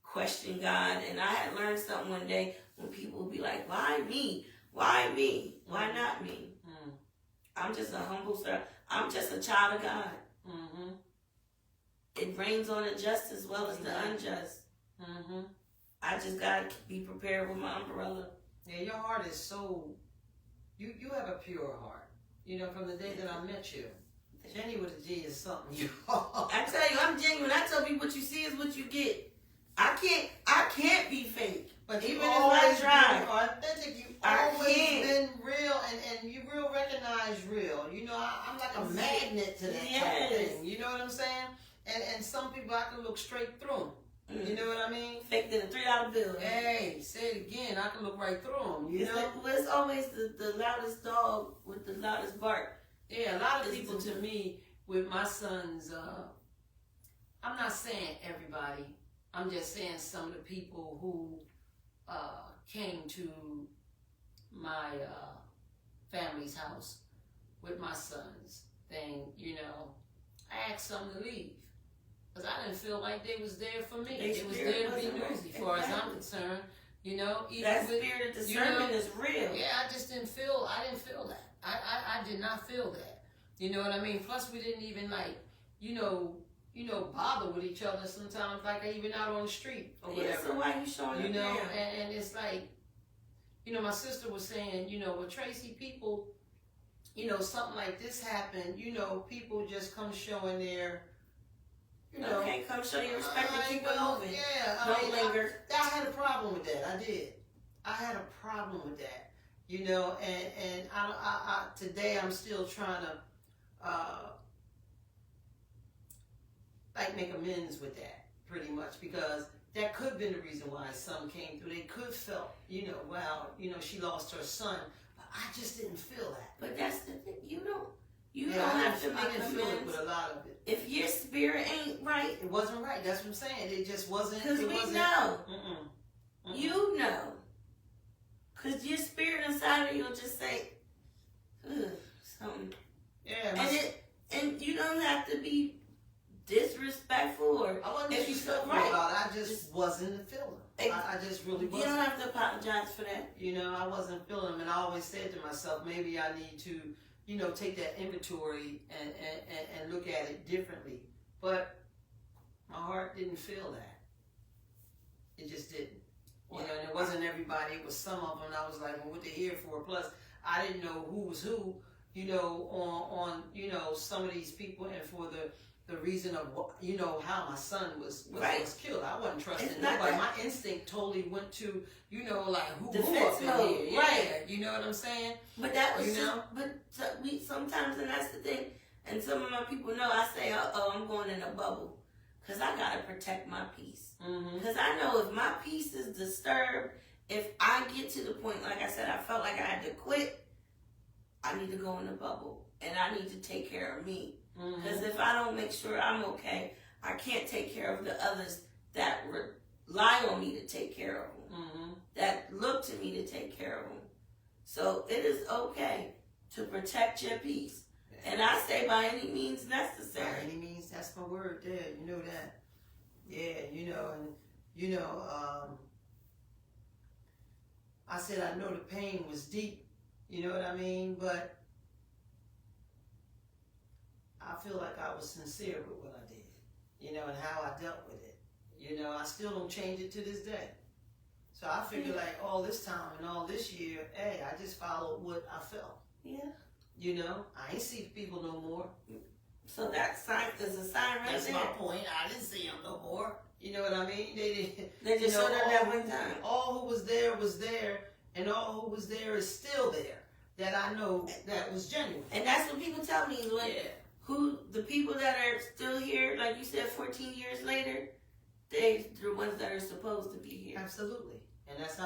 question God. And I had learned something one day when people would be like, why me? Why me? Why not me? I'm just a humble servant. I'm just a child of God. It rains on the just as well as the unjust. I just got to be prepared with my umbrella. Yeah, your heart is so... You have a pure heart. You know, from the day that I met you. Jenny with a G is something you are. I tell you, I'm genuine. I tell people what you see is what you get. I can't be fake. But even you if always I try, been authentic. You've always been real, and you real recognize real. You know, I'm like a magnet to that type of thing. You know what I'm saying? And some people I can look straight through them. You know what I mean? Fake than a $3 bill. Hey, say it again. I can look right through them. You know? It's always the loudest dog with the loudest bark. Yeah, a lot of people to me with my sons. I'm not saying everybody. I'm just saying some of the people who came to my family's house with my sons thing, you know, I asked them to leave because I didn't feel like they was there for me. They was there to be nosy, as far as I'm concerned. You know, that spirit of discernment is real. Yeah, I just didn't feel. I didn't feel that. I did not feel that. You know what I mean? Plus, we didn't even bother with each other sometimes, like even out on the street or whatever. So why you showing you know, up there? and it's like, you know, my sister was saying, you know, well, Tracy, people, you know, something like this happened, you know, people just come showing their, you know. Okay, come show your respect and keep it moving. Yeah. Don't linger. I had a problem with that. I did. I had a problem with that. You know, and I today I'm still trying to, like make amends with that pretty much, because that could have been the reason why some came through. They could felt, you know, wow, you know, she lost her son, but I just didn't feel that. But that's the thing, you don't have to make I didn't feel it amends with a lot of it. if your spirit ain't right. It wasn't right. That's what I'm saying. It just wasn't. Because we wasn't, know. You know. Because your spirit inside of you will just say, something. Yeah. And you don't have to be disrespectful or I wasn't if you feel disrespectful right. about it. I just wasn't feeling them. I just really wasn't. You don't have to apologize for that. You know, I wasn't feeling them, and I always said to myself, maybe I need to, you know, take that inventory and look at it differently. But my heart didn't feel that. It just didn't. You know, and it wasn't everybody. It was some of them. And I was like, well, what they here for? Plus, I didn't know who was who. You know, on you know, some of these people, and for the reason of what, you know, how my son was killed. I wasn't trusting nobody. My instinct totally went to, you know, like who up in here. Yeah. Right. You know what I'm saying? But that was we sometimes, and that's the thing, and some of my people know, I say, I'm going in a bubble. because I gotta protect my peace. Mm-hmm. Because I know if my peace is disturbed, if I get to the point, like I said, I felt like I had to quit, I need to go in the bubble and I need to take care of me. Because if I don't make sure I'm okay, I can't take care of the others that rely on me to take care of them, that look to me to take care of them. So it is okay to protect your peace. And I say by any means necessary. By any means, that's my word there. You know that. Yeah, you know, and I said I know the pain was deep. You know what I mean? But I feel like I was sincere with what I did. You know, and how I dealt with it. You know, I still don't change it to this day. So I figure like all this time and all this year, hey, I just followed what I felt. Yeah. You know, I ain't see people no more. So that sign is a sign right That's there. my point. I didn't see them no more. You know what I mean? They didn't. They just showed up that one time. All who was there, and all who was there is still there. That I know that was genuine. And that's what people tell me. When, Yeah. who the people that are still here, like you said, 14 years later, they're the ones that are supposed to be here. Absolutely. And that's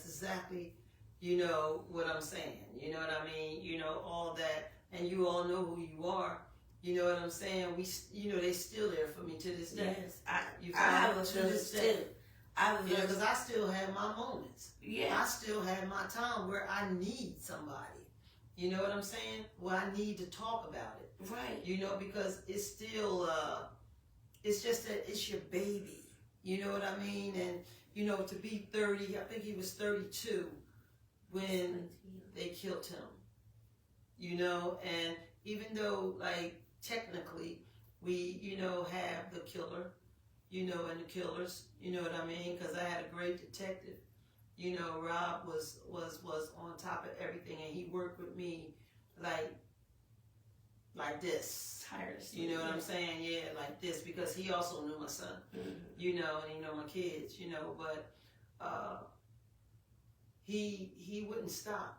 exactly, you know, what I'm saying. You know what I mean? You know, all that, and you all know who you are. You know what I'm saying? You know, they still there for me to this day. Yes, You I have a to feeling this too. day. I have a Yeah, feeling. because I still have my moments. Yeah. I still have my time where I need somebody. You know what I'm saying? Where I need to talk about it. Right. You know, because it's still, it's just that it's your baby. You know what I mean? And, you know, to be 30, I think he was 32 when they killed him. You know, and even though, like, technically, we, you know, have the killer, you know, and the killers, you know what I mean? Because I had a great detective. You know, Rob was on top of everything, and he worked with me like this. Tirelessly. You know what I'm saying? Yeah, like this, because he also knew my son. You know, and he know my kids. You know, but he wouldn't stop.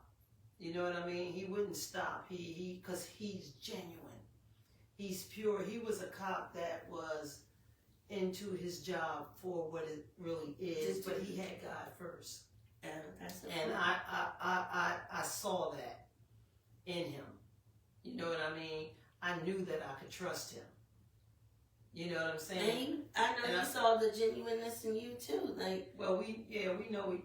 You know what I mean? He wouldn't stop. He because he's genuine. He's pure. He was a cop that was into his job for what it really is, but he had God first. And I saw that in him. You know what I mean? I knew that I could trust him. You know what I'm saying? And I know you saw the genuineness in you too. Like, well, we know of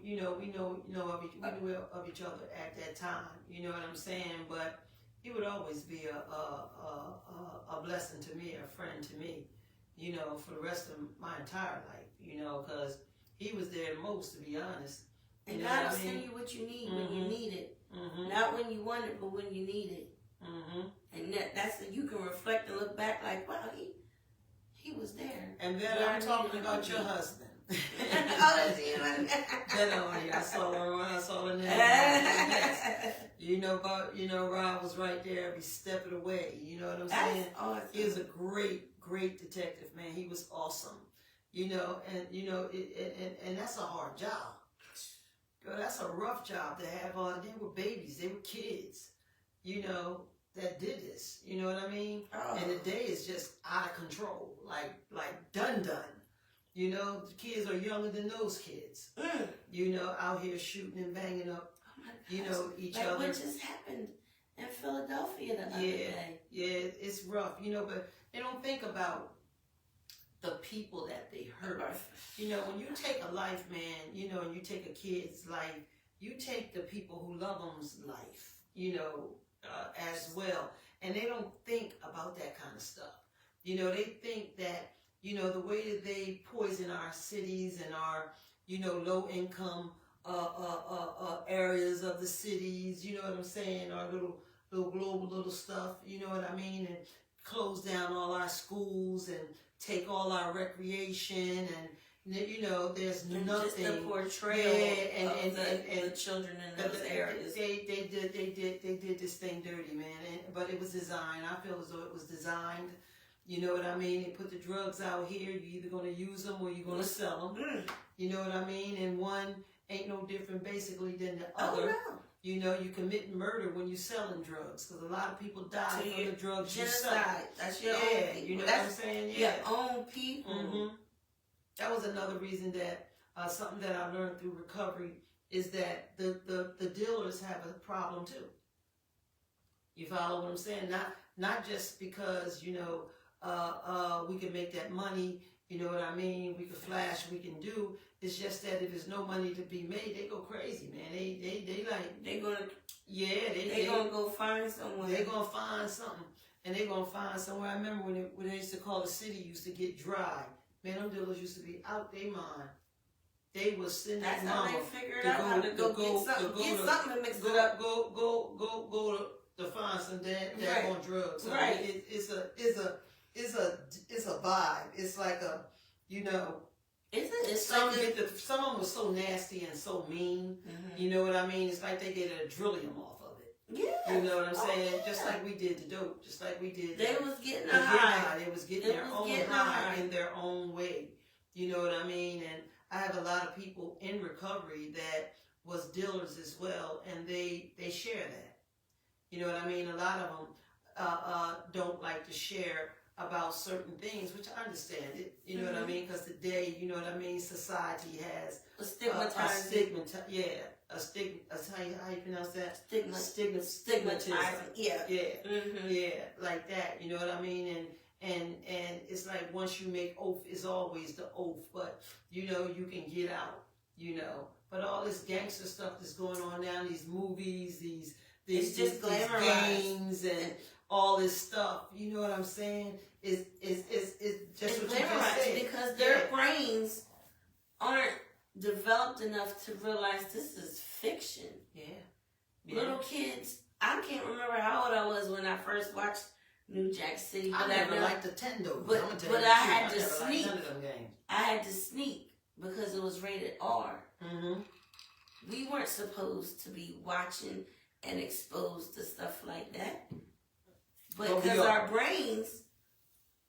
each other at that time. You know what I'm saying? But he would always be a blessing to me, a friend to me. You know, for the rest of my entire life. You know, because he was there the most, to be honest. And God will send you what you need when you need it. Not when you want it, but when you need it. And that's you can reflect and look back like, wow, he was there. And then I'm talking about your husband. Oh, that's you. Then I saw the name. Yes. You know, Rob was right there every step of the way. You know what I'm saying? That's awesome. He was a great detective, man. He was awesome. You know, and that's a hard job. Girl, that's a rough job to have. They were babies. They were kids. You know, that did this. You know what I mean? Oh. And the day is just out of control. Like done. You know, the kids are younger than those kids. You know, out here shooting and banging up, you know, each other. What just happened in Philadelphia the other day? Yeah, it's rough. You know, but they don't think about the people that they hurt. You know, when you take a life, man, you know, and you take a kid's life, you take the people who love them's life, you know, as well. And they don't think about that kind of stuff. You know, they think that, you know, the way that they poison our cities and our, you know, low income areas of the cities, you know what I'm saying, our little global little stuff, you know what I mean, and close down all our schools and take all our recreation, and you know, there's nothing. Just the portrayal of the children in those areas. They did this thing dirty, man. But it was designed. I feel as though it was designed. You know what I mean? They put the drugs out here. You're either going to use them or you're going to sell them. You know what I mean? And one ain't no different basically than the other. Oh, no. You know, you commit murder when you're selling drugs, because a lot of people die So from the drugs you sell. genocide. That's your own people. You know That's what I'm saying? Yeah. your own people. Mm-hmm. That was another reason that something that I learned through recovery is that the dealers have a problem too. You follow what I'm saying? Not just because, you know, we can make that money, you know what I mean? We can flash, we can do. It's just that if there's no money to be made, they go crazy, man. They like They're gonna they gonna go find someone. They're gonna find something, and they're gonna find somewhere. I remember when they used to call the city used to get dry. Man, them dealers used to be out their mind. They was sending That's their how mama they figured out how to go get something to mix it up. Go to find some daggone drugs. So Right. It's a vibe. It's like a, you know. Some of them was so nasty and so mean. Mm-hmm. You know what I mean? It's like they get a drillium off of it. Yeah. You know what I'm saying? Yeah. Just like we did the dope. Just like we did. They was getting a high. They was getting their own high in their own way. You know what I mean? And I have a lot of people in recovery that was dealers as well, and they share that. You know what I mean? A lot of them don't like to share about certain things, which I understand it. You know what I mean? Because today, you know what I mean, society has a stigma. How you pronounce that? Stigmatizing. Yeah. Yeah. Mm-hmm. Yeah, like that. You know what I mean? And it's like once you make oath, it's always the oath. But you know you can get out. You know, but all this gangster stuff that's going on now, these movies, these just glamorized. games and all this stuff. You know what I'm saying? Is just what you just said. Because their brains aren't developed enough to realize this is fiction. Yeah. Little kids, I can't remember how old I was when I first watched New Jack City. I never liked the Tendo. But I had to sneak. None of them games. I had to sneak because it was rated R. Mm-hmm. We weren't supposed to be watching and exposed to stuff like that. But because our brains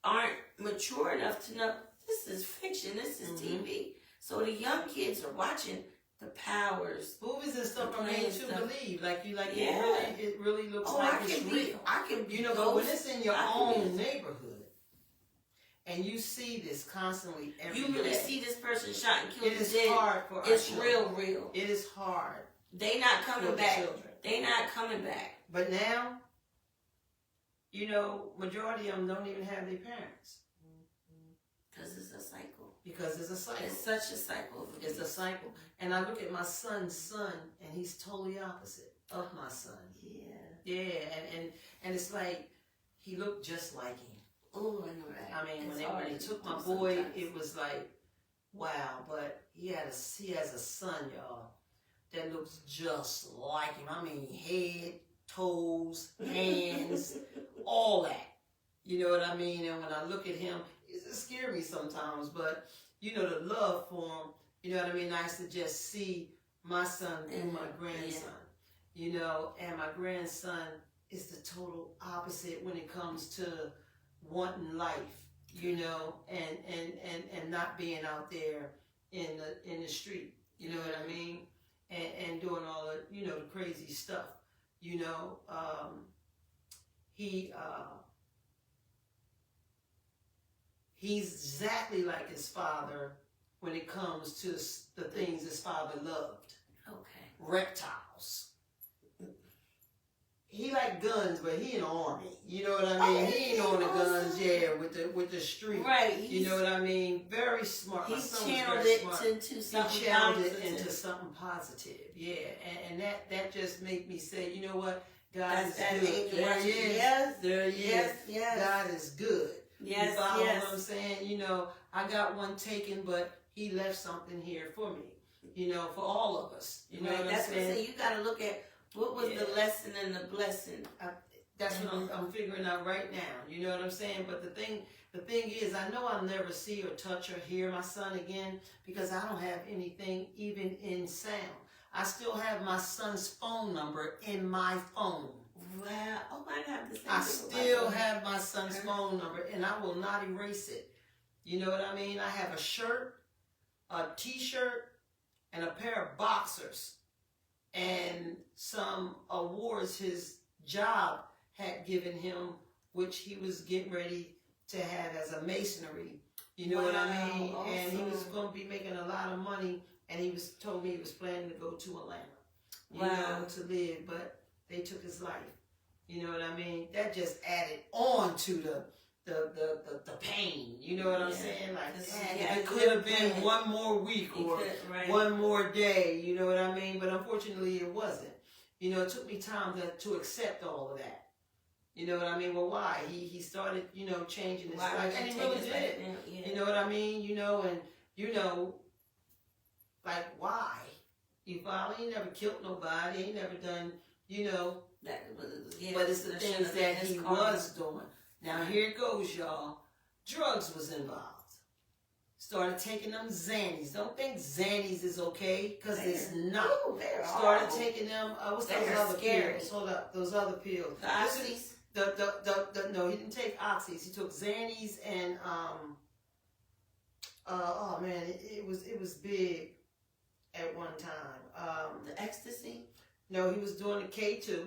aren't mature enough to know this is fiction, this is TV. So the young kids are watching the Powers. Movies and stuff are made to believe. Yeah. It really looks like it's real. I can be, you know, but when it's in your own neighborhood and you see this constantly every day. You really see this person shot and killed. It is hard for us. It's real. It is hard. They not coming back. They not coming back. But now, you know, majority of them don't even have their parents. Because it's a cycle. It's such a cycle. It's a cycle. And I look at my son's son, and he's totally opposite of my son. Yeah, and it's like he looked just like him. Oh, I know that. I mean, when they took my boy, it was like, wow. But he has a son, y'all, that looks just like him. I mean, head, toes, hands, all that. You know what I mean? And when I look at him, it scares me sometimes. But you know, the love for him. You know what I mean? Nice to just see my son and my grandson. Yeah. You know, and my grandson is the total opposite when it comes to wanting life, you know, and not being out there in the street, you know what I mean, and doing all the, you know, the crazy stuff, you know. He's exactly like his father when it comes to the things his father loved. Okay. Reptiles. He like guns, but he in the army. You know what I mean? He ain't on the guns, with the street. Right. You know what I mean? Very smart. He channeled it into something positive. Yeah, and that just made me say, you know what? God is good. There he is. Yes. God is good. Yes. You follow what I'm saying? You know, I got one taken, but he left something here for me. You know, for all of us. You know what I'm saying? You got to look at what was the lesson and the blessing. That's what I'm figuring out right now. You know what I'm saying? But the thing is, I know I'll never see or touch or hear my son again because I don't have anything even in sound. I still have my son's phone number in my phone. Wow. Oh, I have the same. I still have my son's phone number, and I will not erase it. You know what I mean? I have a shirt, a T-shirt, and a pair of boxers. and some awards his job had given him, which he was getting ready to have as a masonry. You know what I mean? Awesome. And he was going to be making a lot of money, and he was told me he was planning to go to Atlanta, you know, to live, but they took his life. You know what I mean? That just added on to the pain. You know what I'm saying? Like, it could have been one more week or one more day. You know what I mean? But unfortunately, it wasn't. You know, it took me time to accept all of that. You know what I mean? Well, why? He started, you know, changing his life. And he really did. You know what I mean? You know, and, you know, like, why? You follow? He never killed nobody. He never done, you know. But it's the things that he was doing. Now, here it goes, y'all. Drugs was involved. Started taking them Xannies. Don't think Xannies is okay, because it's not. Started taking them, what's those other pills? Hold up, those other pills. The Oxys? No, he didn't take Oxys. He took Xannies and, oh man, it was big at one time. The ecstasy? No, he was doing the K2.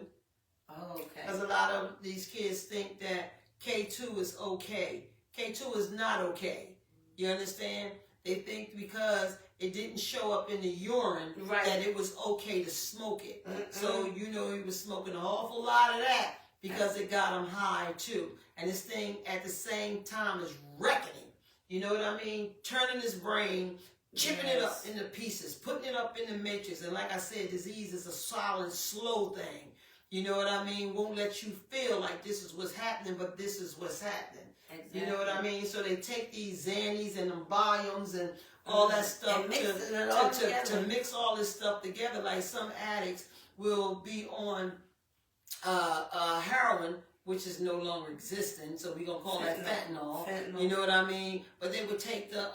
Oh, okay. Because a lot of these kids think that K2 is okay. K2 is not okay. You understand? They think because it didn't show up in the urine that it was okay to smoke it. So, you know, he was smoking an awful lot of that because it got him high too. And this thing at the same time is wrecking him. You know what I mean? Turning his brain, chipping it up into pieces, putting it up in the matrix. And like I said, disease is a silent, slow thing. You know what I mean? Won't let you feel like this is what's happening, but this is what's happening. Exactly. You know what I mean? So they take these Xannies and them volumes and all that stuff to mix all this stuff together. Like some addicts will be on heroin, which is no longer existing, so we're going to call that fentanyl. You know what I mean? But they would take the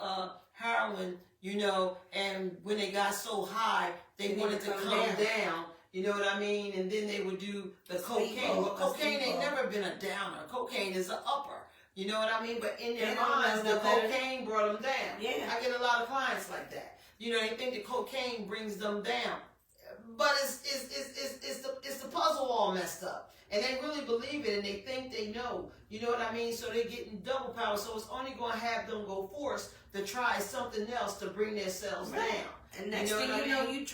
heroin, you know, and when they got so high, they wanted to come down. You know what I mean? And then they would do the cocaine. Well, cocaine ain't never been a downer. Cocaine is an upper. You know what I mean? But in their minds, the cocaine brought them down. Yeah. I get a lot of clients like that. You know, they think the cocaine brings them down. But it's the puzzle all messed up. And they really believe it, and they think they know. You know what I mean? So they're getting double power. So it's only going to have them go force to try something else to bring themselves down. And next thing you know, you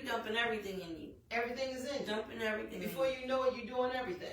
dumping everything in you. Everything is in you. Dumping everything. Before you know it, you're doing everything.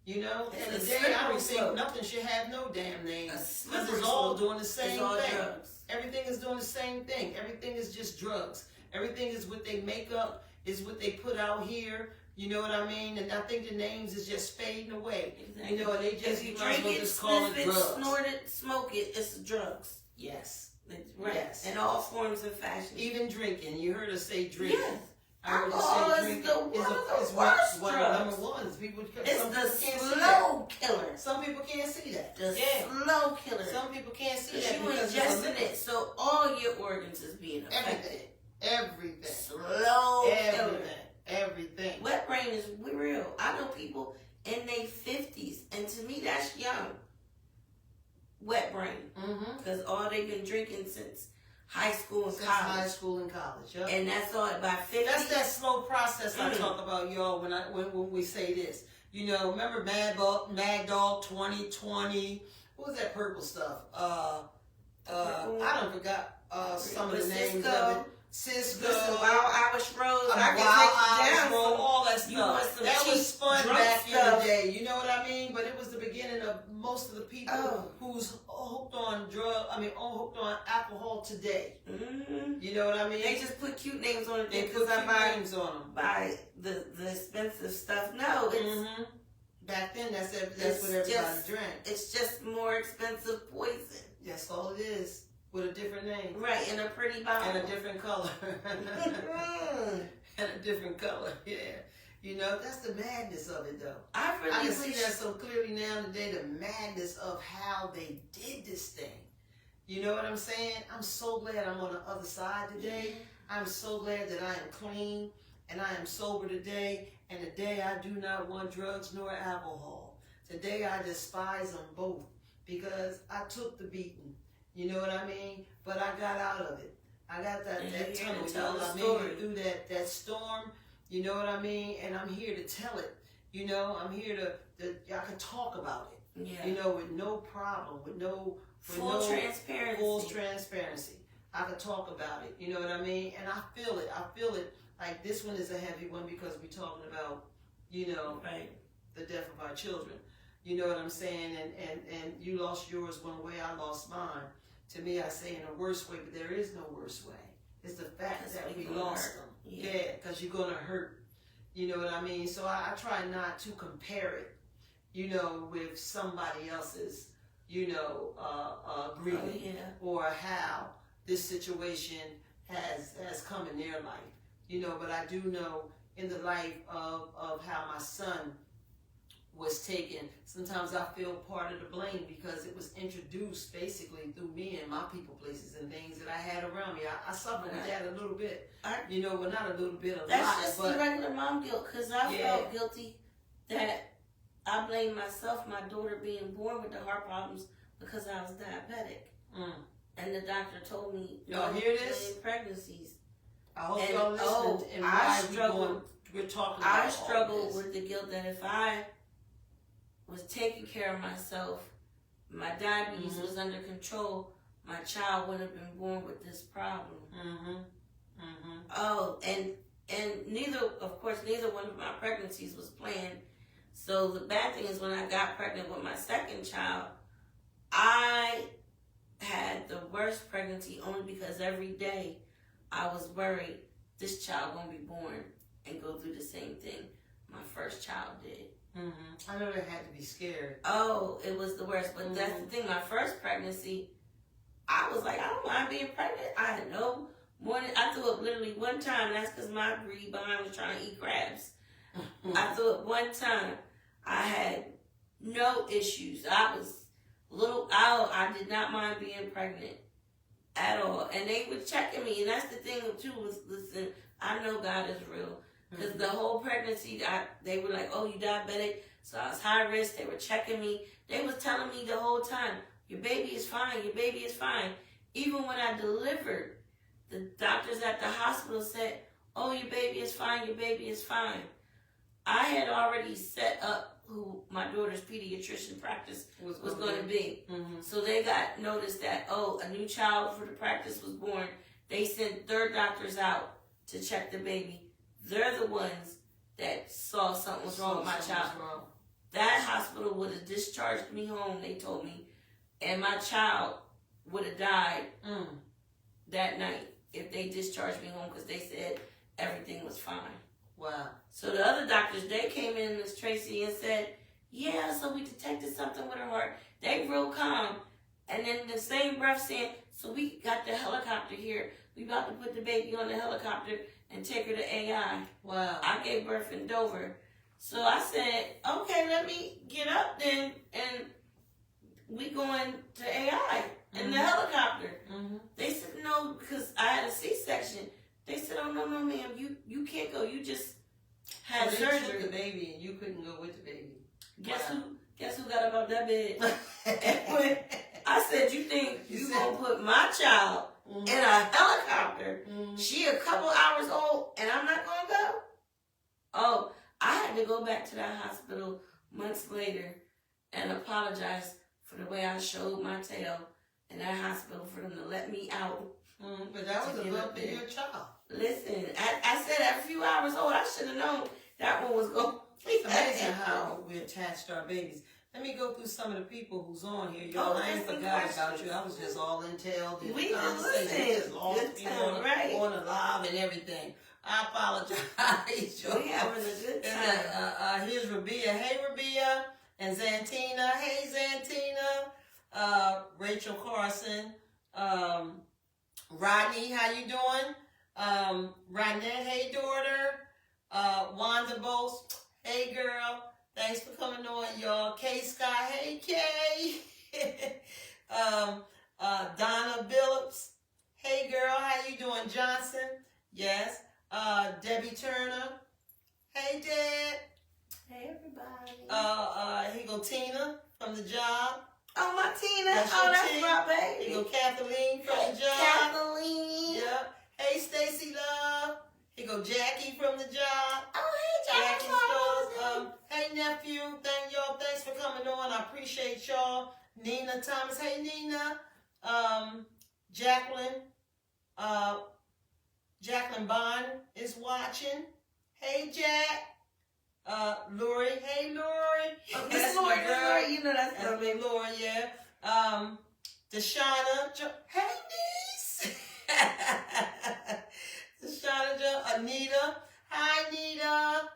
You know? And the day, I don't think nothing should have no damn name. Because it's all doing the same thing. Drugs. Everything is doing the same thing. Everything is just drugs. Everything is what they make up, is what they put out here. You know what I mean? And I think the names is just fading away. Exactly. You know, they just, if you drink it, sniff it, snort it, smoke it, it's drugs. Yes. Right. Yes. In all forms and fashions. Even drinking. You heard us say drinking. Yes. Alcohol is one of the worst drugs. Number one. It's the slow killer. Some people can't see that. The slow killer. Some people can't see that you ingesting it, so all your organs is being affected. Everything. Slow killer. Everything. Wet brain is real. I know people in their 50s, and to me that's young. Wet brain. Because all they've been drinking since high school and college. Yep. And that's all by 50. That's that slow process I talk about, y'all, when we say this. You know, remember Mad Dog 2020? What was that purple stuff? I don't forgot some of the names of it. Cisco, Wild Irish Rose, all that stuff. That was fun back in the day. You know what I mean? But it was the beginning of most of the people who's hooked on hooked on alcohol today. You know what I mean? They just put cute names on it. They put cute names on them. Buy the expensive stuff. No, it's back then. That's what everybody drank. It's just more expensive poison. That's all it is. With a different name. Right, and a pretty bottle. And a different color. And a different color, yeah. You know, that's the madness of it, though. I can see that so clearly now today, the madness of how they did this thing. You know what I'm saying? I'm so glad I'm on the other side today. I'm so glad that I am clean and I am sober today. And today I do not want drugs nor alcohol. Today I despise them both because I took the beating. You know what I mean? But I got out of it. I got that tunnel. I made it through that storm. You know what I mean? And I'm here to tell it. You know, I'm here to I can talk about it. Yeah. You know, with no problem, with no full transparency. Full transparency. I can talk about it. You know what I mean? And I feel it. I feel it. Like this one is a heavy one because we're talking about, you know, right, the death of our children. You know what I'm saying? And you lost yours one way, I lost mine. To me, I say in a worse way, but there is no worse way. It's the fact that we lost them. Yeah, because you're going to hurt. You know what I mean? So I try not to compare it, you know, with somebody else's, you know, grieving or how this situation has come in their life. You know, but I do know in the life of how my son was taken, sometimes I feel part of the blame because it was introduced basically through me and my people places and things that I had around me. I suffered with that a little bit. You know, well, not a little bit, a lot. That's just the regular mom guilt, because I felt guilty that I blamed myself, my daughter being born with the heart problems because I was diabetic. And the doctor told me, y'all hear this? Pregnancies. I hope y'all listened. And we're talking about I struggled with the guilt that if I was taking care of myself, my diabetes was under control, my child would have been born with this problem. Oh, and neither one of my pregnancies was planned. So the bad thing is when I got pregnant with my second child, I had the worst pregnancy only because every day I was worried this child gonna be born and go through the same thing my first child did. I know they had to be scared. Oh, it was the worst. But that's the thing. My first pregnancy, I was like, I don't mind being pregnant. I had no morning. I threw up literally one time. That's because my greedy behind was trying to eat crabs. I threw up one time. I had no issues. I was I did not mind being pregnant at all. And they were checking me. And that's the thing, too, was, listen, I know God is real. Because the whole pregnancy, they were like, oh, you diabetic? So I was high risk. They were checking me. They was telling me the whole time, your baby is fine, your baby is fine. Even when I delivered, the doctors at the hospital said, oh, your baby is fine, your baby is fine. I had already set up who my daughter's pediatrician practice was going to be. So they got notice that, oh, a new child for the practice was born. They sent their doctors out to check the baby. They're the ones that saw something was wrong with my child. That hospital would have discharged me home, they told me, and my child would have died that night if they discharged me home because they said everything was fine. Wow. So the other doctors, they came in, Miss Tracy, and said, yeah, so we detected something with her heart. They real calm. And then the same breath saying, so we got the helicopter here. We about to put the baby on the helicopter and take her to AI. Wow. I gave birth in Dover. So I said, okay, let me get up then, and we going to AI in the helicopter. They said, no, because I had a C-section. They said, oh, no, ma'am, you can't go. You just had surgery. They took the baby and you couldn't go with the baby. Guess who got up off that bed? And when I said, you think you going to put my child in a helicopter? She a couple hours old and I'm not going to go? Oh, I had to go back to that hospital months later and apologize for the way I showed my tail in that hospital for them to let me out. But that was a love for your child. Listen, I said at a few hours old, I should have known that one was going to be. It's amazing how we attached our babies. Let me go through some of the people who's on here. Y'all, I ain't forgot about you. I was just all entailed in the conversation. We just lost people on the live and everything. I apologize. We having a good time. Here's Rabia. Hey, Rabia. And Zantina. Hey, Zantina. Rachel Carson. Rodney, how you doing? Ronette, hey, daughter. Wanda Bose, hey, girl. Thanks for coming on, y'all. K Sky, hey, Kay. Donna Billups, hey, girl. How you doing? Johnson, yes. Debbie Turner, hey, Dad. Hey, everybody. Here go Tina from the job. Oh, my Tina. That's my baby. Here go Kathleen from the job. Kathleen. Yep. Hey, Stacy Love. Here go Jackie from the job. Oh, hey, Jackie. Stars. Hey, nephew. Thanks for coming on. I appreciate y'all. Nina Thomas. Hey, Nina. Jacqueline. Jacqueline Bond is watching. Hey, Jack. Lori. Hey, Lori. Oh, that's Lori. Lori. You know that's Lori. Lori, yeah. Deshauna. Hey, niece. Deshauna. Anita. Hi, Anita.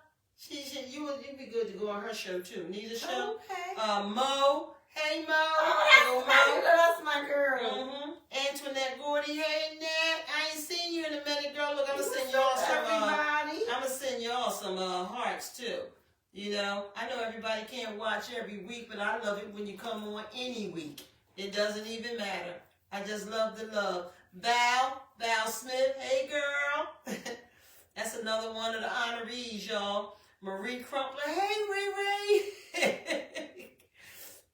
You'd be good to go on her show too. Nita's show. Okay. Mo. Hey, Mo. Oh, that's my girl. Mm-hmm. Antoinette Gordy. Hey, Nat. I ain't seen you in a minute, girl. Look, I'm gonna send y'all some. Everybody. I'm gonna send y'all some hearts too. You know, I know everybody can't watch every week, but I love it when you come on any week. It doesn't even matter. I just love the love. Val Smith. Hey, girl. That's another one of the honorees, y'all. Marie Crumpler. Hey, Ray.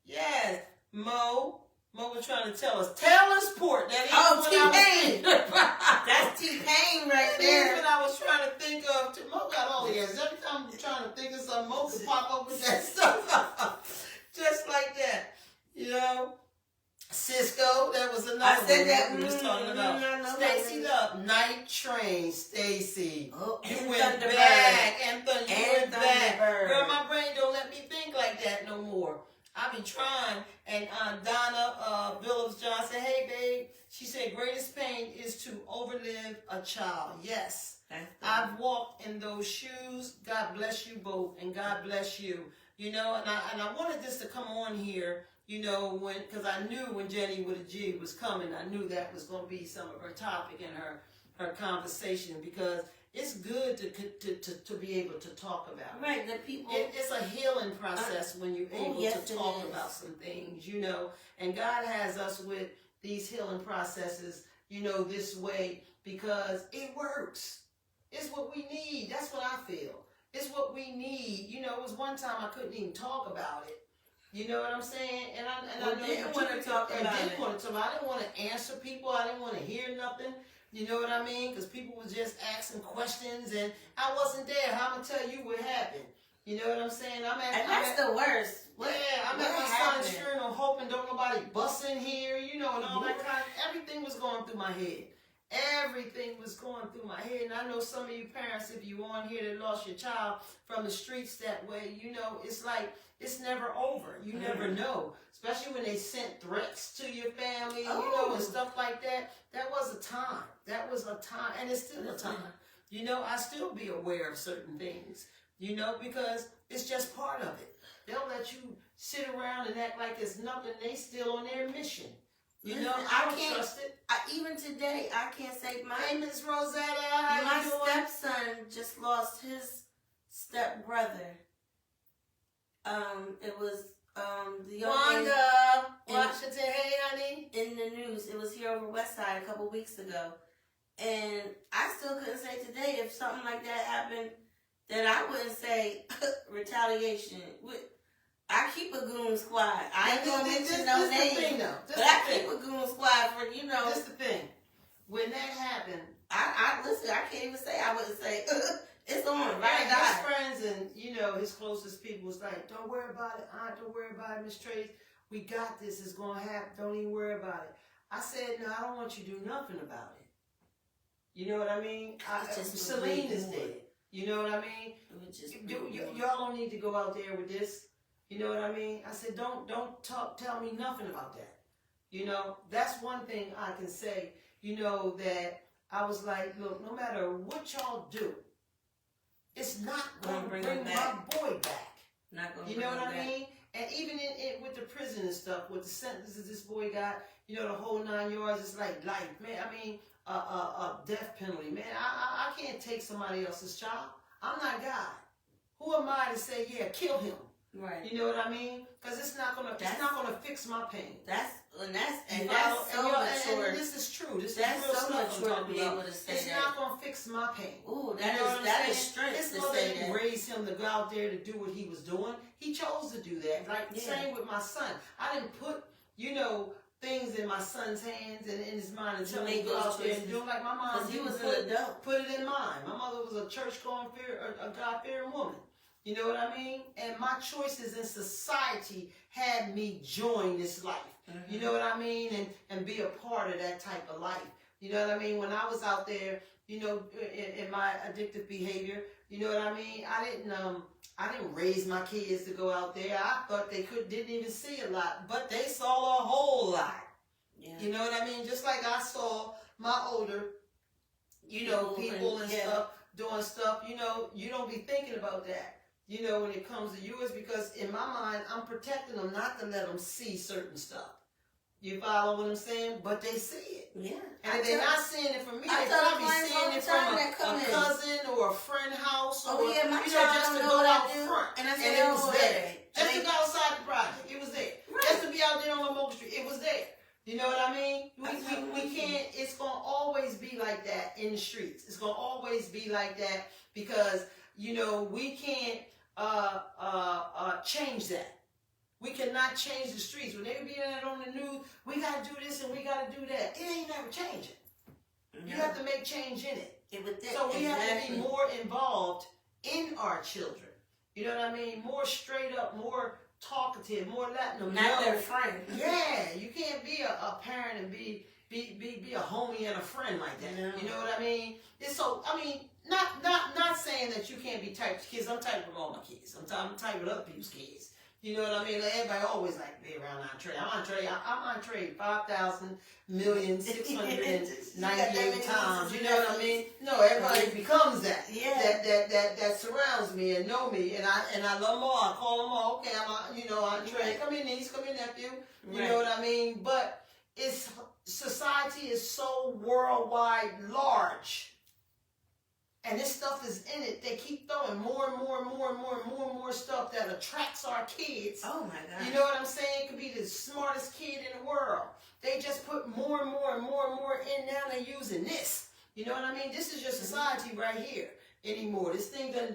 Yes. Mo was trying to tell us. Tellersport. That is T-Pain. That's T-Pain right there. That's what I was trying to think of. Mo got all the answers. Every time I'm trying to think of something, Mo can pop up with that stuff. Just like that. You know? Cisco, that was another one we was talking about. Stacy Love, Night Train, Stacy. Oh, you went back. And you went back. Girl, my brain don't let me think like that no more. I be trying. And Donna Phillips Johnson, hey babe. She said, greatest pain is to overlive a child. Yes. I've walked in those shoes. God bless you both. And God bless you. You know, and I wanted this to come on here. You know, because I knew when Jenny with a G was coming, I knew that was going to be some of her topic and her conversation, because it's good to be able to talk about. Right, the people. It's a healing process when you're able to talk about some things, you know. And God has us with these healing processes, you know, this way, because it works. It's what we need. That's what I feel. It's what we need. You know, it was one time I couldn't even talk about it. You know what I'm saying? And I didn't want to talk about it. I didn't want to answer people. I didn't want to hear nothing. You know what I mean? Because people were just asking questions, and I wasn't there. How I'm going to tell you what happened? You know what I'm saying? That's the worst. I'm at my son's funeral hoping don't nobody bust in here, you know, and all that kind of, everything was going through my head. Everything was going through my head. And I know some of you parents, if you on here that lost your child from the streets that way, you know, it's like, it's never over. You never know. Especially when they sent threats to your family, you know, and stuff like that. That was a time. That was a time. And it's still a time. You know, I still be aware of certain things, you know, because it's just part of it. They'll let you sit around and act like it's nothing. They still on their mission. You know, I don't trust it. Even today, I can't say Hey, Miss Rosetta, my stepson just lost his stepbrother. It was the young Wanda Washington. Hey, honey. In the news, it was here over West Side a couple weeks ago, and I still couldn't say today if something like that happened that I wouldn't say retaliation. I keep a goon squad. I ain't gonna mention no names, but I keep a goon squad for, you know. That's the thing. When that happened, I listen. I can't even say. I wouldn't say. It's on, right? His friends and, you know, his closest people was like, don't worry about it, Aunt. Don't worry about it, Miss Trace. We got this. It's going to happen. Don't even worry about it. I said, no, I don't want you to do nothing about it. You know what I mean? Celine is dead. You know what I mean? Y'all don't need to go out there with this. You know what I mean? I said, don't tell me nothing about that. You know, that's one thing I can say, you know, that I was like, look, no matter what y'all do, it's not going to bring my boy back. Not going to. You know what I mean? And even with the prison and stuff, with the sentences this boy got, you know, the whole 9 yards, it's like life, man. I mean, a death penalty, man. I can't take somebody else's child. I'm not God. Who am I to say, yeah, kill him? Right. You know what I mean? Because it's not gonna fix my pain. That's so mature. And this is true. That's so mature to be able to say it's not gonna fix my pain. Ooh, that is strength. It's not that you raised him to go out there to do what he was doing. He chose to do that. Like the same with my son. I didn't put, you know, things in my son's hands and in his mind and To tell him make to go those out there and choices. do it like my mom. Because he was put, an adult. Put it in mine. My mother was a church-going, a God-fearing woman. You know what I mean? And my choices in society had me join this life. You know what I mean? And be a part of that type of life. You know what I mean? When I was out there, you know, in my addictive behavior, you know what I mean? I didn't raise my kids to go out there. I thought they didn't even see a lot, but they saw a whole lot. Yeah. You know what I mean? Just like I saw my older, you know, people and stuff doing stuff. You know, you don't be thinking about that. You know, when it comes to you, it's because in my mind, I'm protecting them not to let them see certain stuff. You follow what I'm saying? But they see it. Yeah. And if they're not seeing it from me, they're probably seeing it from a cousin or a friend house. Or, yeah, my you know, child just to know go what out I do. front. And I said, it was there. Just to go outside the project. It was there. Right. Just to be out there on Lamoka Street. It was there. You know what I mean? We can't, it's going to always be like that in the streets. It's going to always be like that because, you know, we can't change that. We cannot change the streets. When they be on the news, we got to do this and we got to do that. It ain't never changing. No. You have to make change in it. So we have to be more involved in our children. You know what I mean? More straight up, more talkative, more letting them know. Not their friend. Yeah, you can't be a parent and be a homie and a friend like that. No. You know what I mean? It's so, I mean, not saying that you can't be tight with kids. I'm tight with all my kids. I'm tight with other people's kids. You know what I mean? Like everybody always like to be around Entree. I'm Entree 5,000,698 times. You know what I mean? No, everybody becomes that. Yeah. That surrounds me and know me, and I love them all. I call them all. Okay, I'm Entree. Come here, niece. Come here, nephew. You know what I mean? But society is so worldwide large. And this stuff is in it. They keep throwing more and more stuff that attracts our kids. Oh my God. You know what I'm saying? It could be the smartest kid in the world. They just put more and more in now. They're using this. You know what I mean? This is your society right here anymore. This thing done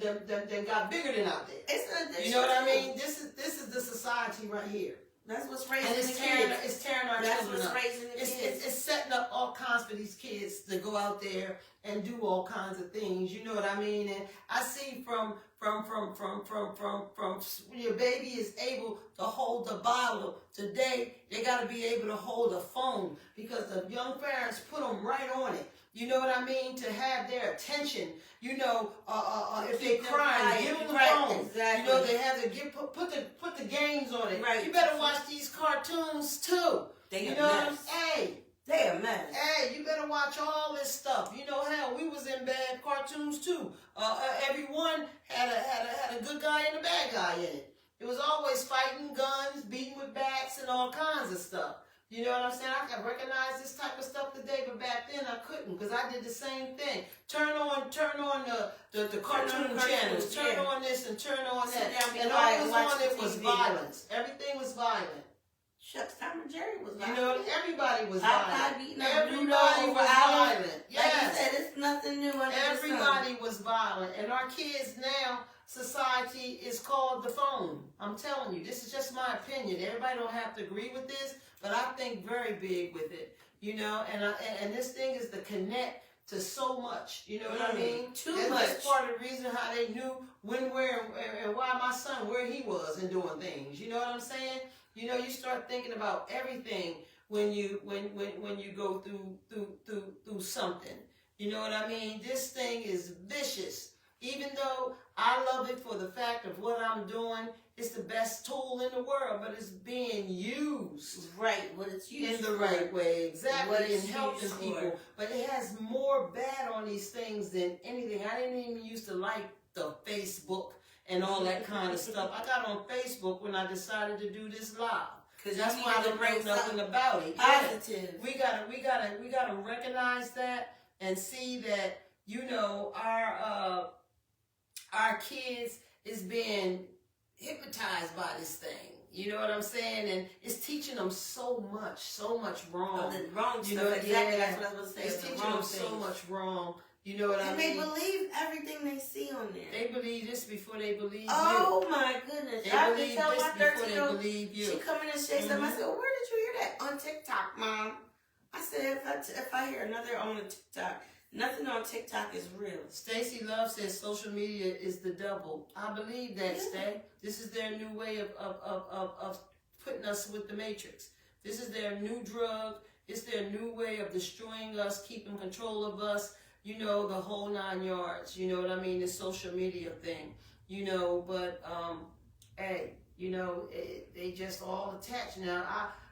got bigger than out there. It's an addiction. You know what I mean? This is the society right here. That's what's raising the kids. It's tearing our children up. It's setting up all kinds for these kids to go out there and do all kinds of things. You know what I mean? And I see from when your baby is able to hold the Bible today, they got to be able to hold a phone because the young parents put them right on it. You know what I mean? To have their attention. You know, if they're crying, give them the phone. Exactly. You know, they have to put the games on it. Right. You better watch these cartoons too. You know what I'm saying? They a mess. Hey, you better watch all this stuff. You know, hell, we was in bad cartoons too. Everyone had a good guy and a bad guy in it. It was always fighting, guns, beating with bats, and all kinds of stuff. You know what I'm saying? I can recognize this type of stuff today, but back then I couldn't because I did the same thing. Turn on the cartoon channels. Turn on this and turn on that. And all was on it was violence. Everything was violent. Shucks, Tom and Jerry was violent. You know, everybody was violent. Everybody was violent. Yes. Like you said, it's nothing new. Everybody was violent. And our kids now, society is called the phone. I'm telling you, this is just my opinion. Everybody don't have to agree with this, but I think very big with it. You know, and this thing is to connect to so much. You know what I mean? Too much. That's part of the reason how they knew when, where, and why my son, where he was and doing things. You know what I'm saying? You know, you start thinking about everything when you go through something. You know what I mean? This thing is vicious. Even though I love it for the fact of what I'm doing, it's the best tool in the world, but it's being used right. What it's used in the right way, exactly, and helping people. But it has more bad on these things than anything. I didn't even used to like the Facebook and all that kind of stuff. I got on Facebook when I decided to do this live. Because that's why I didn't know nothing about it. Positive. Yeah. We gotta recognize that and see that, you know, our kids is being hypnotized by this thing. You know what I'm saying? And it's teaching them so much wrong. The wrong you stuff. know, exactly. That's what I was saying. It's teaching them so much wrong. You know what I mean? And they believe everything they see on there. They believe this before they believe you. My goodness. They I believe tell this my before 13-year-old, they believe you. she come in and say something. I said, well, where did you hear that? On TikTok, Mom. I said, if I hear another on a TikTok, nothing on TikTok is real. Stacy Love says social media is the devil. I believe that, Stay. This is their new way of putting us with the Matrix. This is their new drug. It's their new way of destroying us, keeping control of us, you know, the whole 9 yards. You know what I mean? The social media thing, you know, but, hey, you know, they just all attached. Now,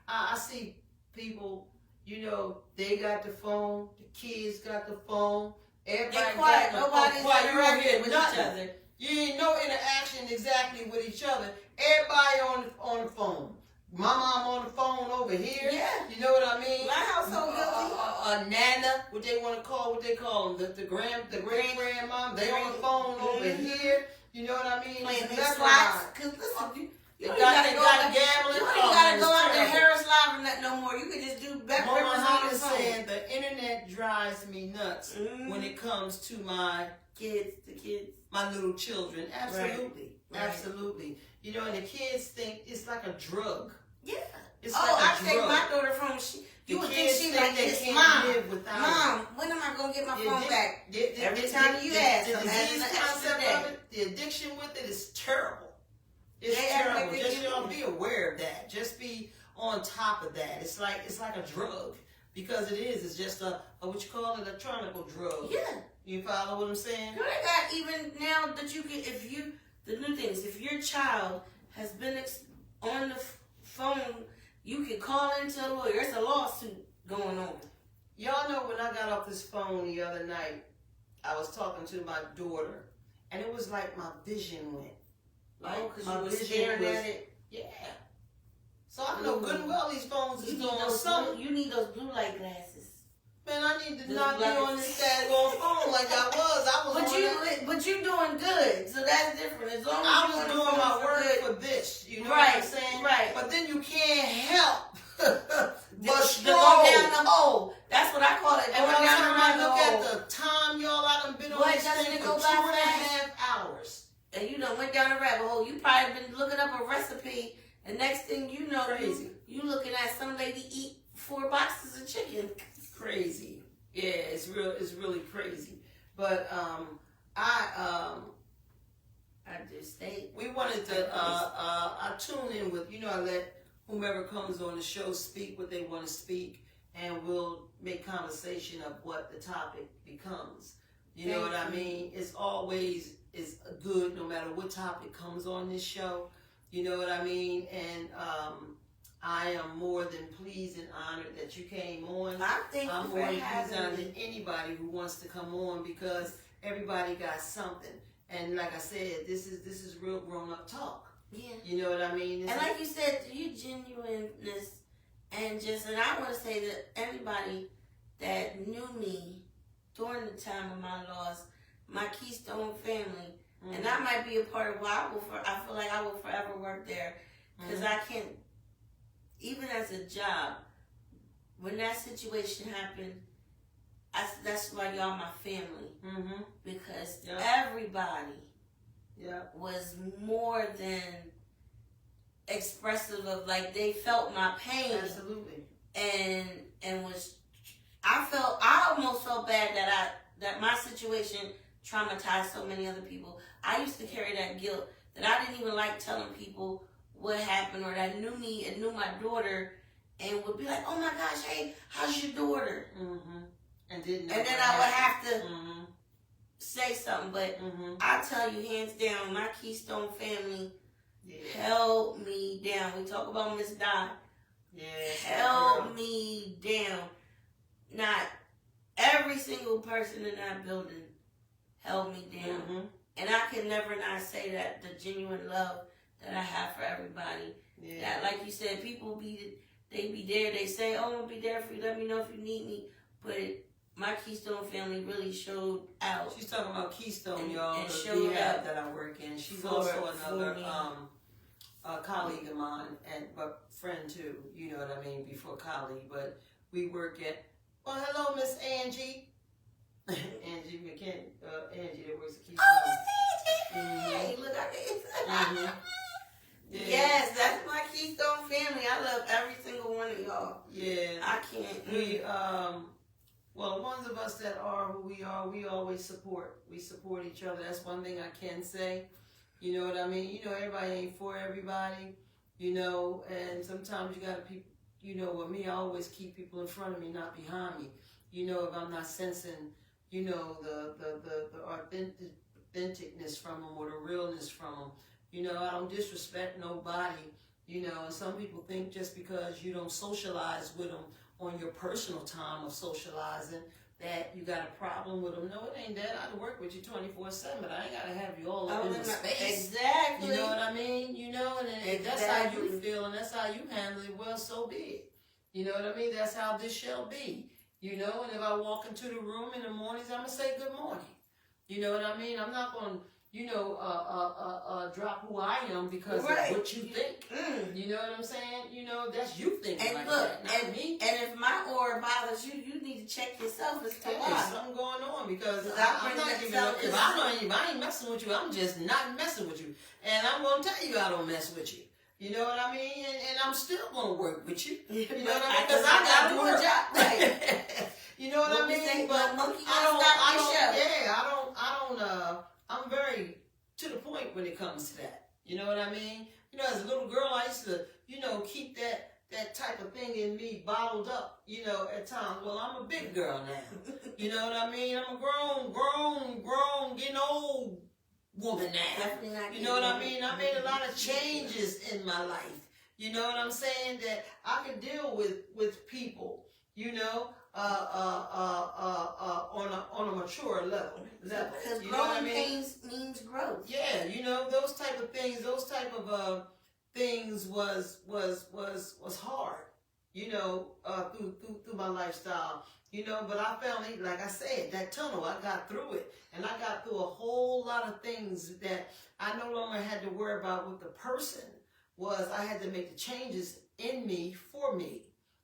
I see people, you know, they got the phone, the kids got the phone, everybody They're quiet. got the Nobody's quiet. You don't interacting hear with nothing. each other. You ain't no interaction exactly with each other. Everybody on the phone. My mom on the phone over here. Yeah. You know what I mean? My household guilty. Nana, what they call them, the great grandmom. They on the phone over Mm-hmm. here. You know what I mean? Playing It's these mesmerized. slots. Because listen, you They don't got gotta gambling. You ain't gotta Oh, go out to it's terrible. Harris Live and that no more. You can just do back Mama rivers on Hana your phone. said the internet drives me nuts when it comes to my kids. my little children. Absolutely. Right. Absolutely. You know, and the kids think it's like a drug. Yeah. It's Oh, like a I take drug. my daughter from. You The would think kids she think like they this. can't Mom, live without Mom, when am I gonna get my phone back? Every time you ask, the I'm disease asking an extra concept day. of it, the addiction with it is terrible. It's They act terrible. like they Just can- y'all be aware of that. Just be on top of that. It's like a drug because it is. It's just a what you call it, electronic drug. Yeah. You follow what I'm saying? You know, they got even now that you can, the new things, if your child has been on the phone, you can call into a lawyer. It's a lawsuit going on. Y'all know when I got off this phone the other night, I was talking to my daughter, and it was like my vision went. Like because my you were vision staring was, at it. yeah. So I know good and well these phones is doing something. You need those blue light glasses. Man, I need to Those not be black- on this daggone phone like I was. I was But you doing good, so that's different. As long as I you was on the doing phone my for work good. for this. You know Right, what I'm saying? right. But then you can't help but To scroll. go down the hole. That's what I call it. And Going by the down time the I rabbit look hole. at the time, y'all, I done been on Boy, this doesn't thing it for go 2.5 by hours. And you done went down the rabbit hole. You probably been looking up a recipe, and next thing you know, Crazy. you looking at some lady eat 4 boxes of chicken. Crazy. Yeah, it's really crazy. But I just stayed. we wanted to I tune in with, you know, I let whomever comes on the show speak what they want to speak, and we'll make conversation of what the topic becomes. You know what I mean? It's always is good no matter what topic comes on this show. You know what I mean? And I am more than pleased and honored that you came on. I'm more than pleased and honored than anybody who wants to come on, because everybody got something. And like I said, this is real grown up talk. Yeah. You know what I mean? And like you said, you genuineness, and I want to say that everybody that knew me during the time of my loss, my Keystone family, and that might be a part of why I feel like I will forever work there, because I can't, even as a job, when that situation happened, that's why y'all my family, because everybody was more than expressive of, like, they felt my pain. Absolutely. And was, I almost felt bad that my situation traumatized so many other people. I used to carry that guilt that I didn't even like telling people what happened, or that knew me and knew my daughter and would be like, oh my gosh, hey, how's your daughter? And then I would have to say something, but I tell you, hands down, my Keystone family held me down. We talk about Miss Dot. Held me down. Not every single person in that building held me down. And I can never not say that the genuine love that I have for everybody. That, like you said, people they be there. They say, oh, I'll be there for you. Let me know if you need me. But my Keystone family really showed out. She's talking about Keystone, y'all, and the showed rehab out that I work in. She's for also another me. colleague of mine, but friend too. You know what I mean? Before colleague, but we work at. Well, hello, Miss Angie. Angie McKinney. Angie that works at Keystone. Oh, Miss Angie! Hey, look, I Keystone family. I love every single one of y'all. Yeah. I can't. We well, the ones of us that are who we are, we always support. We support each other. That's one thing I can say. You know what I mean? You know, everybody ain't for everybody. You know, and sometimes you gotta you know, with me, I always keep people in front of me, not behind me. You know, if I'm not sensing, you know, the authenticness from them or the realness from them. You know, I don't disrespect nobody. You know, and some people think just because you don't socialize with them on your personal time of socializing that you got a problem with them. No, it ain't that. I can work with you 24/7, but I ain't gotta have you all up in my space. Exactly. You know what I mean? You know, and if that's how you feel and that's how you handle it, well, so be it. You know what I mean? That's how this shall be. You know, and if I walk into the room in the mornings, I'm gonna say good morning. You know what I mean? I'm not gonna, you know, drop who I am because of what you think. You know what I'm saying? You know, that's you thinking and like look, that, not me. And if my aura bothers you, you need to check yourself as to why. There's something going on because I'm not giving up. If I ain't messing with you, I'm just not messing with you. And I'm going to tell you I don't mess with you. You know what I mean? And I'm still going to work with you. You know what I mean? Because I got to do a job. Right. You know what I mean? But I'm very to the point when it comes to that. You know what I mean? You know, as a little girl, I used to, you know, keep that type of thing in me bottled up, you know, at times. Well, I'm a big girl now. You know what I mean? I'm a grown, getting old woman now. You know what I mean? I made a lot of changes in my life. You know what I'm saying? That I can deal with people, you know, on a mature level. Because you know what I growing mean? pains means growth. Yeah, you know, those type of things, those type of things was hard, you know, through my lifestyle, you know, but I found it, like I said, that tunnel, I got through it, and I got through a whole lot of things that I no longer had to worry about with the person. Was I had to make the changes in me for me.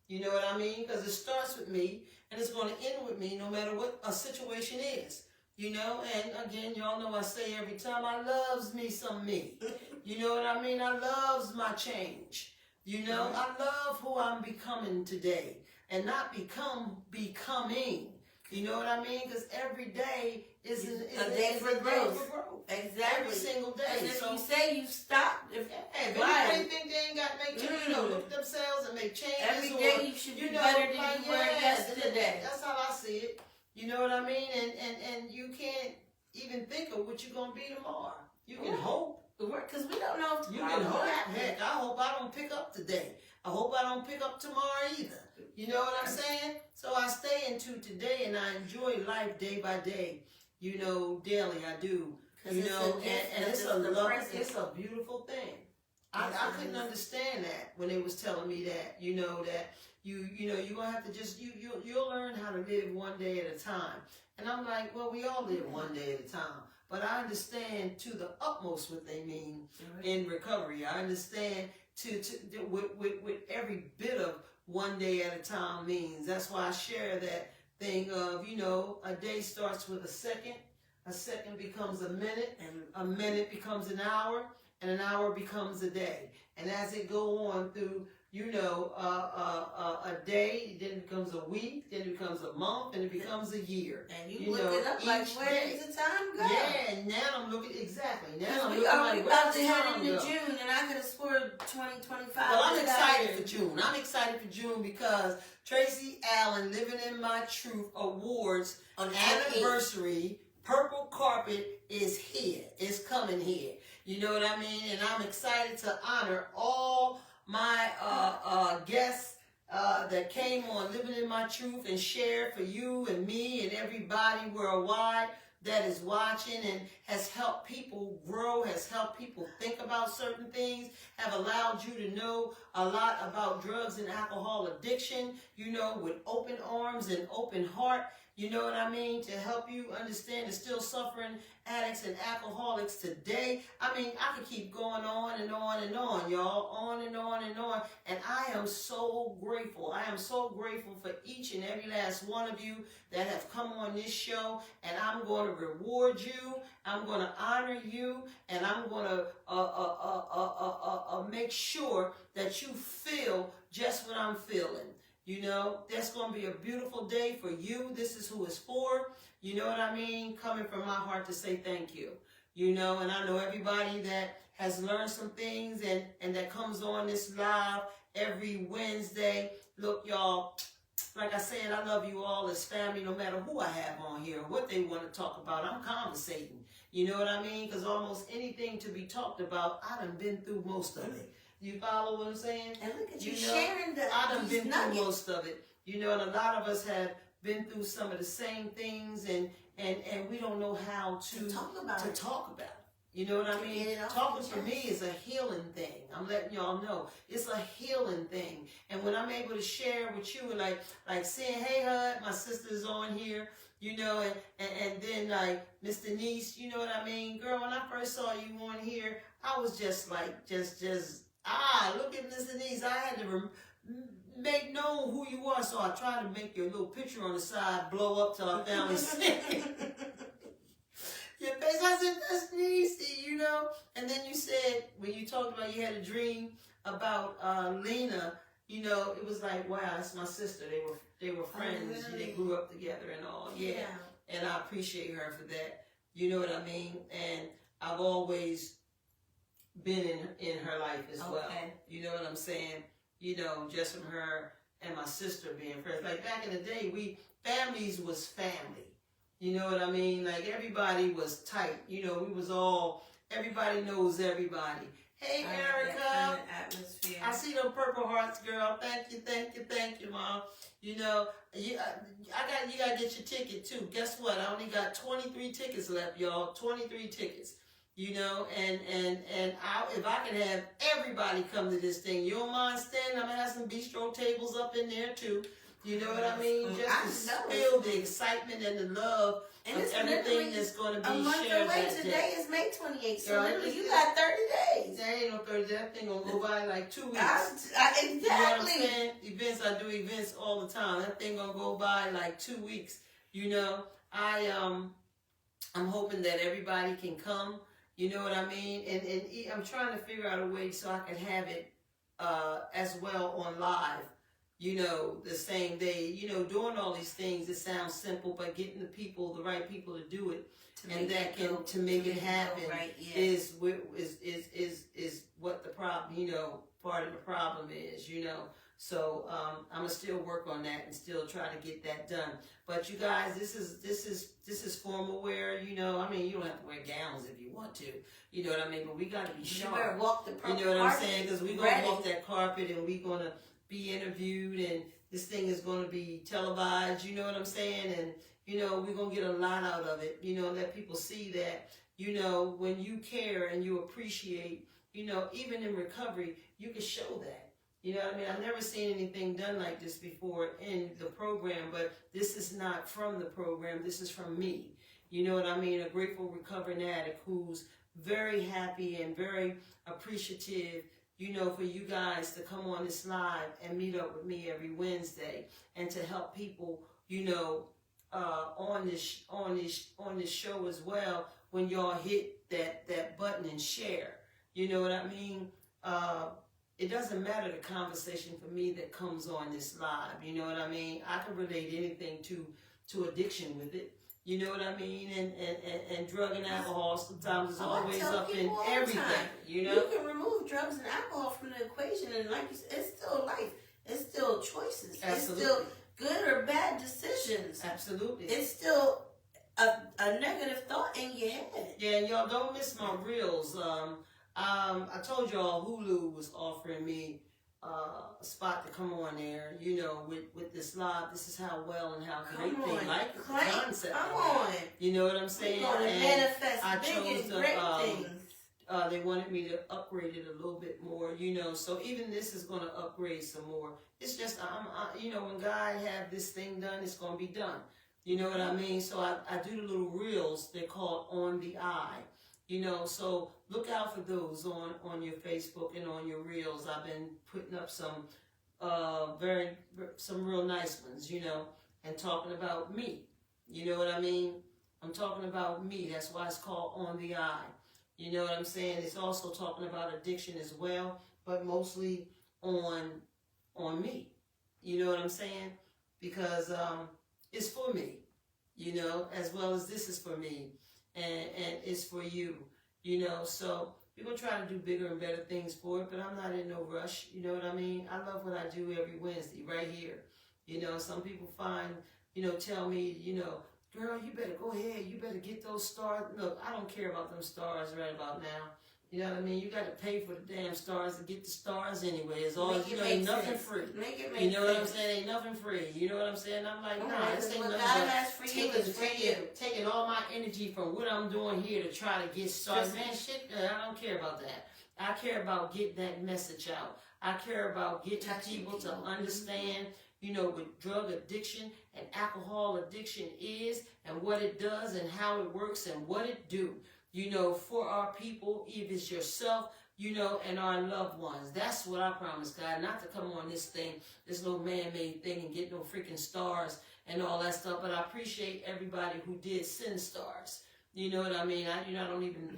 You know what I mean? Because it starts with me, and it's going to end with me no matter what a situation is. You know, and again, y'all know I say every time, I loves me some me. You know what I mean? I loves my change. You know, I love who I'm becoming today, and not becoming. You know what I mean? Because every day is a day for growth. Exactly. Every single day. And if so, you say you stopped, if anybody think they ain't got to make changes, you know, look at themselves and make changes. Every day you should be better than you were yesterday. That's how I see it. You know what I mean? And you can't even think of what you're going to be tomorrow. You can hope. Because we don't know if tomorrow You can hope. happen. Heck, I hope I don't pick up today. I hope I don't pick up tomorrow either. You know what I'm saying? So I stay into today and I enjoy life day by day. You know, daily I do. You know, and it's a beautiful thing. I couldn't understand that when they was telling me that, you know, that you know, you're going to have to just, you'll learn how to live one day at a time. And I'm like, well, we all live one day at a time. But I understand to the utmost what they mean in recovery. I understand with every bit of one day at a time means. That's why I share that thing of, you know, a day starts with a second becomes a minute becomes an hour, and an hour becomes a day. And as it go on through, you know, a day, then it becomes a week, then it becomes a month, and it becomes a year. And you look it up like, where does the time go? Yeah, and now I'm looking, exactly. Now I'm we looking already like, about to head into June, and I could have scored 2025. Well, I'm excited for June. I'm excited for June because Tracy Allen Living in My Truth Awards on anniversary purple carpet is here. It's coming here. You know what I mean? And I'm excited to honor all my guests that came on Living in My Truth and shared for you and me and everybody worldwide that is watching and has helped people grow, has helped people think about certain things, have allowed you to know a lot about drugs and alcohol addiction, you know, with open arms and open heart. You know what I mean? To help you understand the still suffering addicts and alcoholics today. I mean, I could keep going on and on and on, y'all. On and on and on. And I am so grateful. I am so grateful for each and every last one of you that have come on this show. And I'm going to reward you. I'm going to honor you. And I'm going to make sure that you feel just what I'm feeling. You know, that's going to be a beautiful day for you. This is who it's for. You know what I mean? Coming from my heart to say thank you. You know, and I know everybody that has learned some things and that comes on this live every Wednesday. Look, y'all, like I said, I love you all as family, no matter who I have on here, what they want to talk about. I'm conversating. You know what I mean? Because almost anything to be talked about, I done been through most of it. You follow what I'm saying? And look at you know, sharing I done been nuggets. through most of it. You know, and a lot of us have been through some of the same things, and we don't know how to talk about it. You know what I mean? Talking for me is a healing thing. I'm letting y'all know. It's a healing thing. And when I'm able to share with you, like saying, hey, Hud, my sister's on here, you know, and then like Miss Denise, you know what I mean? Girl, when I first saw you on here, I was just like, look at Miss Denise. I had to make known who you are, so I tried to make your little picture on the side blow up till I finally see your face. I said, that's Denise, you know. And then you said, when you talked about you had a dream about Lena, you know, it was like, wow, that's my sister. They were friends. Oh, really? They grew up together and all. Yeah. And I appreciate her for that. You know what I mean? And I've always been in her life as well. You know what I'm saying? You know, just from her and my sister being friends. Like back in the day, families was family. You know what I mean? Like everybody was tight. You know, we was all, everybody knows everybody. Hey, Erica. Atmosphere. I see them purple hearts, girl. Thank you, Mom. You know, you gotta get your ticket too. Guess what? I only got 23 tickets left, y'all. 23 tickets. You know, and if I can have everybody come to this thing, you don't mind standing? I'm gonna have some bistro tables up in there too. You know what I mean? Just to feel the excitement and the love and of everything that's going to be shared. A month away. Today is May 28th, so literally you got 30 days. That ain't no 30 days. That thing gonna go by like 2 weeks. Exactly. You know what I'm saying? I do events all the time. That thing gonna go by like 2 weeks. You know, I'm hoping that everybody can come. You know what I mean? And I'm trying to figure out a way so I can have it as well on live. You know, the same day, you know, doing all these things, it sounds simple, but getting the right people to do it, to make it happen is what the problem, you know, part of the problem is, you know. So I'm gonna still work on that and still try to get that done. But you guys, this is formal wear, you know. I mean, you don't have to wear gowns if you want to, you know what I mean. But we got to be sharp. You better walk the you know what I'm saying? Because we're gonna walk that carpet and we're gonna be interviewed, and this thing is going to be televised, you know what I'm saying? And, you know, we're going to get a lot out of it, you know, let people see that, you know, when you care and you appreciate, you know, even in recovery, you can show that. You know what I mean? I've never seen anything done like this before in the program, but this is not from the program. This is from me. You know what I mean? A grateful recovering addict who's very happy and very appreciative, you know, for you guys to come on this live and meet up with me every Wednesday and to help people, you know, on this show as well. When y'all hit that button and share, you know what I mean? It doesn't matter the conversation for me that comes on this live. You know what I mean? I can relate anything to addiction with it. You know what I mean? And drug and alcohol sometimes is always up in everything. You know? You can remove drugs and alcohol from the equation, and like you said, it's still life. It's still choices. Absolutely. It's still good or bad decisions. Absolutely. It's still a negative thought in your head. Yeah, and y'all don't miss my reels. I told y'all Hulu was offering me a spot to come on there, you know, with this live. This is how well and how great they like the concept. Come on. You know what I'm saying? We're going to manifest I big and chose great things. They wanted me to upgrade it a little bit more, you know, so even this is going to upgrade some more. It's just, you know, when God have this thing done, it's going to be done. You know what I mean? So I do the little reels. They're called On the Eye. You know, so look out for those on your Facebook and on your reels. I've been putting up some real nice ones, you know, and talking about me. You know what I mean? I'm talking about me. That's why it's called On the Eye. You know what I'm saying? It's also talking about addiction as well, but mostly on me. You know what I'm saying? Because it's for me, you know, as well as this is for me, and it's for you, you know. So we're gonna try to do bigger and better things for it, but I'm not in no rush. You know what I mean? I love what I do every Wednesday right here. You know, some people tell me, girl, you better go ahead. You better get those stars. Look, I don't care about them stars right about now. You know what I mean? You got to pay for the damn stars to get the stars anyway. As long as ain't nothing free. Make it make you know sense. what I'm saying? Ain't nothing free. You know what I'm saying? I'm like, nah, this ain't what nothing. God has for you is for you. Taking all my energy from what I'm doing here to try to get stars. Man, shit, I don't care about that. I care about getting that message out. I care about getting people to understand, what drug addiction and alcohol addiction is and what it does and how it works and what it do. For our people, if it's yourself, and our loved ones. That's what I promise, God. Not to come on this thing, this little man-made thing and get no freaking stars and all that stuff. But I appreciate everybody who did send stars. You know what I mean? I don't even,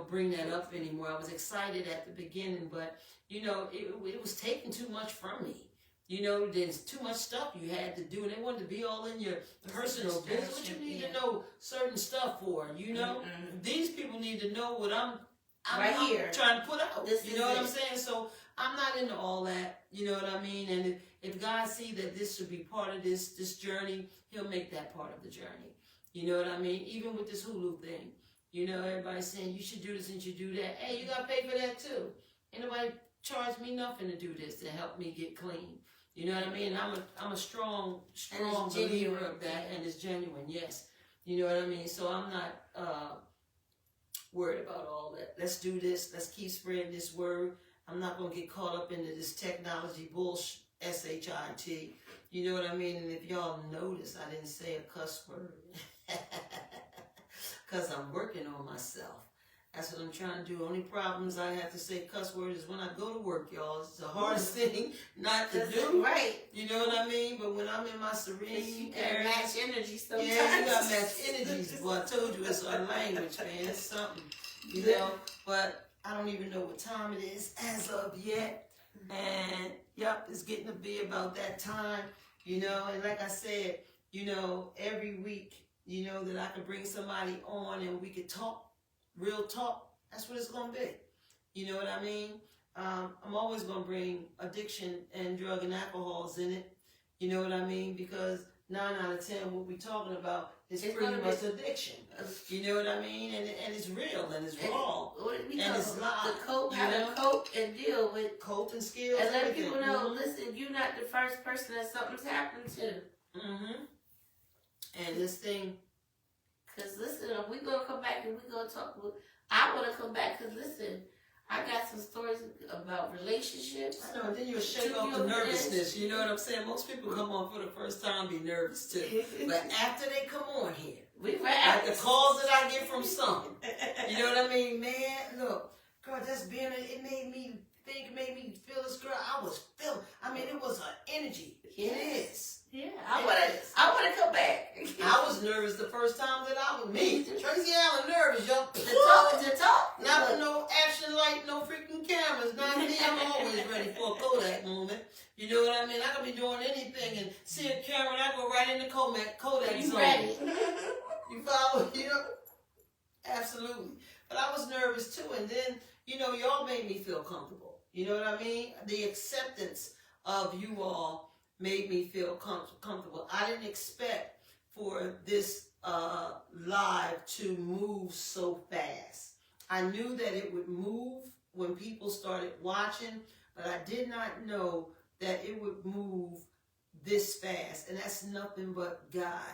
bring that up anymore. I was excited at the beginning, but, it was taking too much from me. There's too much stuff you had to do, and they wanted to be all in your personal business. What you need to know certain stuff for, These people need to know what I'm here trying to put out. You know what I'm saying? So I'm not into all that. You know what I mean? And if God see that this should be part of this journey, He'll make that part of the journey. You know what I mean? Even with this Hulu thing, everybody's saying you should do this and you should do that. Hey, you gotta pay for that too. Ain't nobody charge me nothing to do this to help me get clean. You know what I mean? I'm a strong believer of that, and it's genuine. Yes, you know what I mean. So I'm not worried about all that. Let's do this. Let's keep spreading this word. I'm not gonna get caught up into this technology bullshit. SHIT. You know what I mean? And if y'all notice, I didn't say a cuss word because I'm working on myself. That's what I'm trying to do. Only problems I have to say cuss words is when I go to work, y'all. It's the hardest thing not to do. Right. You know what I mean? But when I'm in my serene area, match energy sometimes. Yeah, you got to match energies. Well, I told you it's our language, man. It's something. But I don't even know what time it is as of yet. And, yep, it's getting to be about that time, And like I said, every week, that I could bring somebody on and we could talk. Real talk, that's what it's going to be. You know what I mean? I'm always going to bring addiction and drug and alcohols in it. You know what I mean? Because 9 out of 10, what we're talking about is pretty much addiction. You know what I mean? And it's real and it's raw. And it's live. How to cope and deal with coping skills. And let people know, listen, you're not the first person that something's happened to. Mm-hmm. And this thing... Because, listen, we're going to come back and we're going to talk. I want to come back because, listen, I got some stories about relationships. I know, and then you'll shake off the nervousness. You know what I'm saying? Most people come on for the first time be nervous, too. But after they come on here, like the calls that I get from some, you know what I mean? Man, look, girl, just being, it made me feel this girl. It was an energy. Yes. It is. Yeah, I want to come back. I was nervous the first time that I was me. Tracy Allen nervous, yo. To talk. Not with no action light, no freaking cameras. Not me. I'm always ready for a Kodak moment. You know what I mean? I could be doing anything and see a camera and I go right in the Kodak you zone. Ready. You follow? Absolutely. But I was nervous too. And then, y'all made me feel comfortable. You know what I mean? The acceptance of you all made me feel comfortable. I didn't expect for this live to move so fast. I knew that it would move when people started watching, but I did not know that it would move this fast. And that's nothing but God.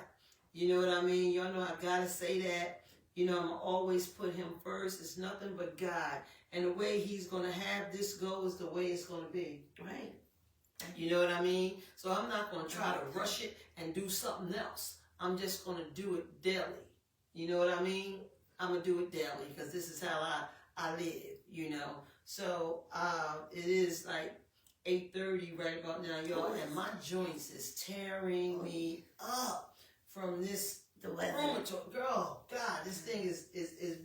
You know what I mean? Y'all know I gotta say that. I'm gonna always put Him first. It's nothing but God. And the way He's gonna have this go is the way it's gonna be. Right. You know what I mean? So I'm not going to try to rush it and do something else. I'm just going to do it daily. You know what I mean? I'm going to do it daily because this is how I live, So it is like 8:30 right about now, y'all, and my joints is tearing me up from this rheumatoid. Girl, God, this thing is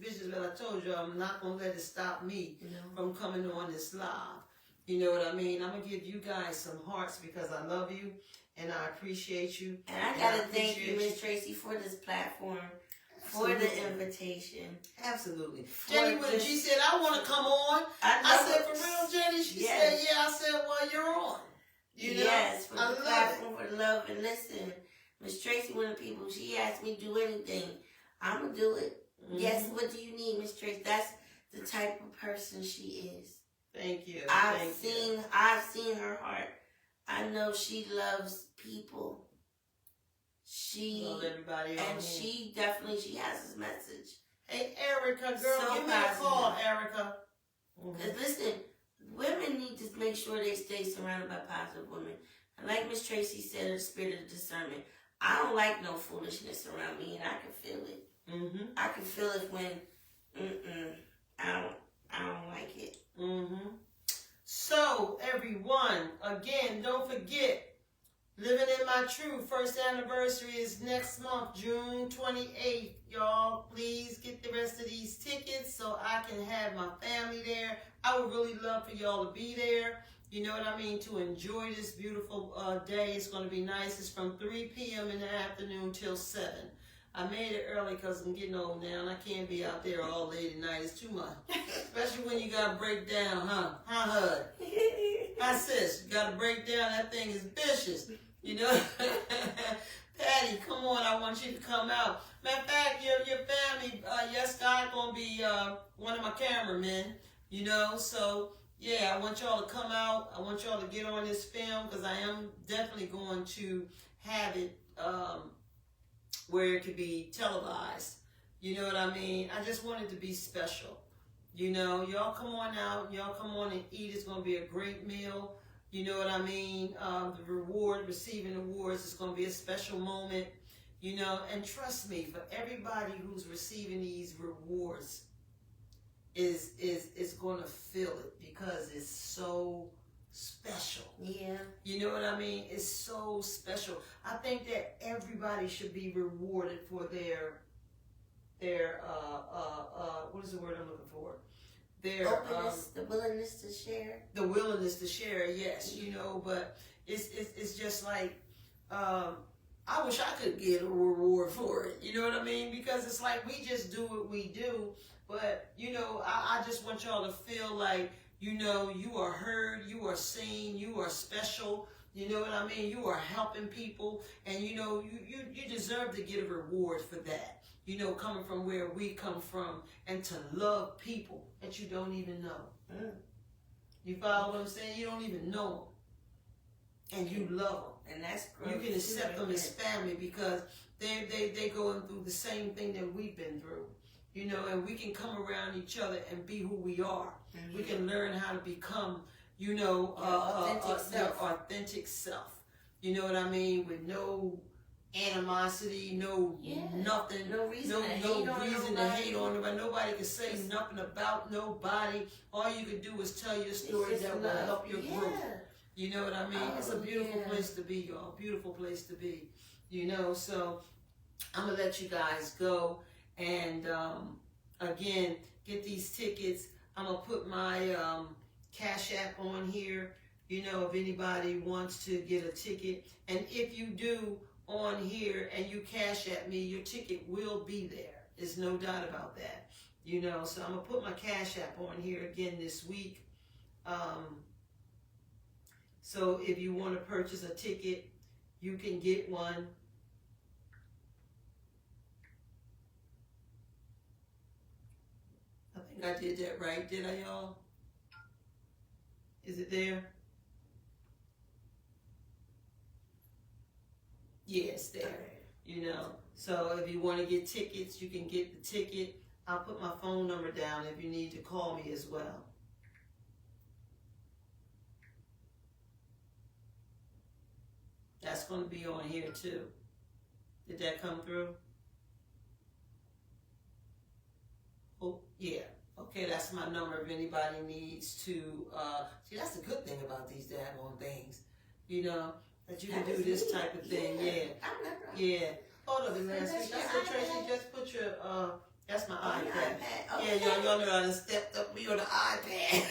vicious. But I told you, I'm not going to let it stop me from coming on this live. You know what I mean? I'm going to give you guys some hearts because I love you and I appreciate you. And I got to thank you, Miss Tracy, for this platform, for the invitation. Absolutely. Jenny, when she said, I want to come on, I said, for real, Jenny? She said, yeah. I said, well, you're on. You know? Yes, for the platform, for the love. And listen, Miss Tracy, one of the people, she asked me to do anything. I'm going to do it. Mm-hmm. Yes, what do you need, Miss Tracy? That's the type of person she is. Thank you. I've seen her heart. I know she loves people. She loves everybody, and she definitely has this message. Hey, Erica, girl, so give me a call, Erica. Because listen, women need to make sure they stay surrounded by positive women. And like Miss Tracy said, the spirit of discernment. I don't like no foolishness around me, and I can feel it. Mm-hmm. I can feel it when, I don't like it. Mm-hmm. So, everyone, again, don't forget, Living in My Truth, first anniversary is next month, June 28th. Y'all, please get the rest of these tickets so I can have my family there. I would really love for y'all to be there. You know what I mean? To enjoy this beautiful day. It's going to be nice. It's from 3 p.m. in the afternoon till 7. I made it early because I'm getting old now and I can't be out there all late at night. It's too much. Especially when you got to break down, huh? Huh, Hud? Hi, sis. You got to break down. That thing is vicious. You know? Patty, come on. I want you to come out. Matter of fact, your family, yes, God going to be one of my cameramen. You know? So, yeah, I want y'all to come out. I want y'all to get on this film because I am definitely going to have it where it could be televised. You know what I mean? I just want it to be special. You know, y'all come on out. Y'all come on and eat. It's going to be a great meal. You know what I mean? The reward, receiving awards is going to be a special moment. You know, and trust me, for everybody who's receiving these rewards is going to feel it because it's so special. Yeah. You know what I mean? It's so special. I think that everybody should be rewarded for their what is the word I'm looking for? Their openness, the willingness to share. The willingness to share, yes, you know, but it's just like I wish I could get a reward for it. You know what I mean? Because it's like we just do what we do, but you know, I just want y'all to feel like, you know, you are heard, you are seen, you are special. You know what I mean? You are helping people, and you know, you deserve to get a reward for that. You know, coming from where we come from, and to love people that you don't even know. Mm. You follow what I'm saying? You don't even know them, and you love them, and that's great. You can accept them as family because they going through the same thing that we've been through. You know, and we can come around each other and be who we are. Mm-hmm. We can learn how to become, you know, authentic self. You know what I mean? With no animosity, nothing, no reason to hate on nobody. Nobody can say nothing about nobody. All you can do is tell your story that will help your growth. You know what I mean? It's a beautiful place to be, y'all. Beautiful place to be. You know, so I'm gonna let you guys go. And again, get these tickets. I'm going to put my Cash App on here, you know, if anybody wants to get a ticket. And if you do on here and you Cash App me, your ticket will be there. There's no doubt about that. You know, so I'm going to put my Cash App on here again this week. So if you want to purchase a ticket, you can get one. I did that right, did I, y'all? Is it there? Yeah, it's there. Okay. You know, so if you want to get tickets, you can get the ticket. I'll put my phone number down if you need to call me as well. That's going to be on here too. Did that come through? Oh, yeah. Okay, that's my number if anybody needs to, see, that's the good thing about these daggone things, you know, that you can do this type of thing, yeah. Hold up, man, I said, Tracy, just put your, that's my iPad. Okay. Yeah, y'all know I done stepped up me on the iPad.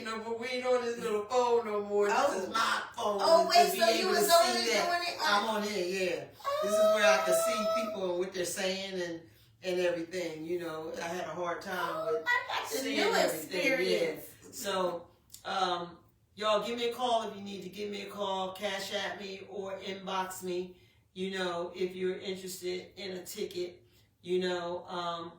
no more. We ain't on this little phone no more. This is my phone. Oh, wait, To so be you able to was see on it that. doing it? I'm on it, yeah. This is where I can see people and what they're saying and everything. You know, I had a hard time with I got the seeing new everything. experience. Yeah. So, y'all give me a call if you need to give me a call. Cash at me or inbox me. You know, if you're interested in a ticket. You know,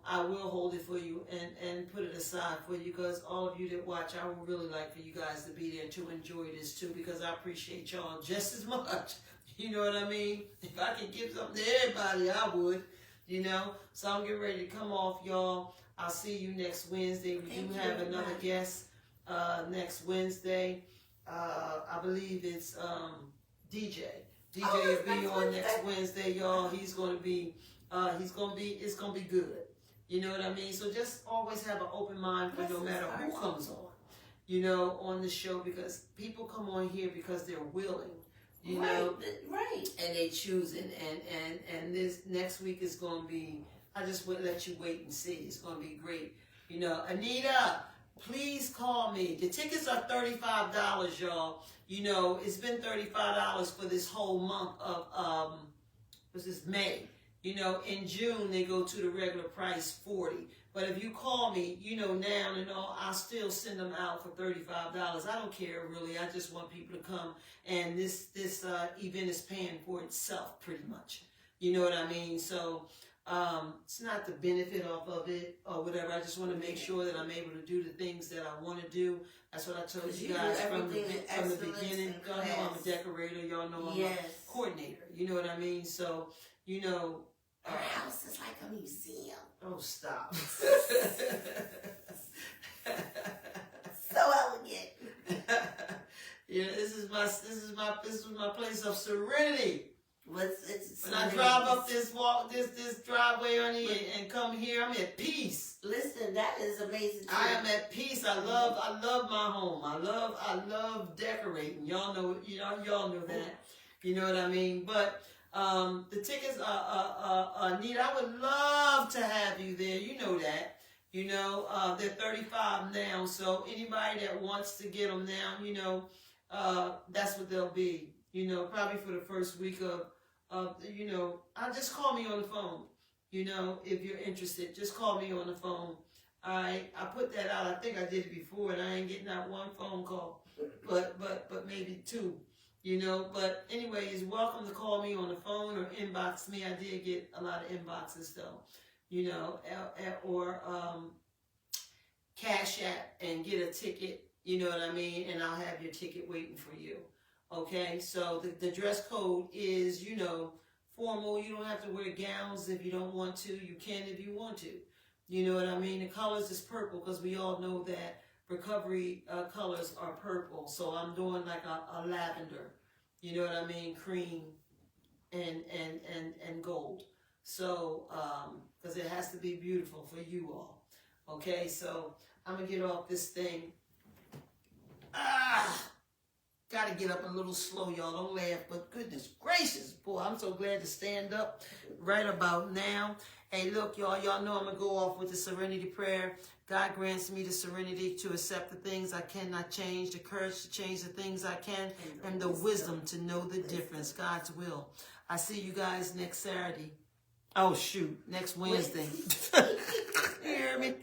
I will hold it for you and put it aside for you because all of you that watch, I would really like for you guys to be there to enjoy this too because I appreciate y'all just as much. You know what I mean? If I could give something to everybody, I would. You know? So I'm getting ready to come off, y'all. I'll see you next Wednesday. We do have another guest next Wednesday. I believe it's DJ. DJ will be on next Wednesday, y'all. He's going to be... it's gonna be good. You know what I mean? So just always have an open mind for no matter who comes on, you know, on the show because people come on here because they're willing, you know, right, and they choosing. And this next week is gonna be. I just would let you wait and see. It's gonna be great. You know, Anita, please call me. The tickets are $35, y'all. You know, it's been $35 for this whole month of what's this May. You know, in June, they go to the regular price, $40. But if you call me, you know, now and all, I'll still send them out for $35. I don't care, really. I just want people to come. And this event is paying for itself, pretty much. You know what I mean? So it's not the benefit off of it or whatever. I just want to make sure that I'm able to do the things that I want to do. That's what I told you guys from the beginning. Y'all know I'm a decorator. Y'all know I'm a coordinator. You know what I mean? So, you know... Our house is like a museum. Oh, stop. So elegant. Yeah, this is my place of serenity. When I drive up this driveway on here and come here, I'm at peace. Listen, that is amazing. I am at peace. I love my home. I love decorating. Y'all know that. You know what I mean? But the tickets are neat. I would love to have you there. You know that. You know, they're $35 now. So anybody that wants to get them now, you know, that's what they'll be. You know, probably for the first week of you know, just call me on the phone. You know, if you're interested, just call me on the phone. I put that out. I think I did it before, and I ain't getting out one phone call, but maybe two. You know, but anyway, you're welcome to call me on the phone or inbox me. I did get a lot of inboxes though, you know, or Cash App and get a ticket, you know what I mean? And I'll have your ticket waiting for you. Okay, so the dress code is, you know, formal. You don't have to wear gowns if you don't want to. You can if you want to. You know what I mean? The colors is purple because we all know that recovery colors are purple. So I'm doing like a lavender. You know what I mean? Cream and gold. So, because it has to be beautiful for you all. Okay, so I'm going to get off this thing. Got to get up a little slow, y'all. Don't laugh, but goodness gracious, boy, I'm so glad to stand up right about now. Hey, look, y'all know I'm going to go off with the serenity prayer. God grants me the serenity to accept the things I cannot change, the courage to change the things I can, and the wisdom to know the difference. God's will. I see you guys next Saturday. Oh, shoot, next Wednesday. You hear me?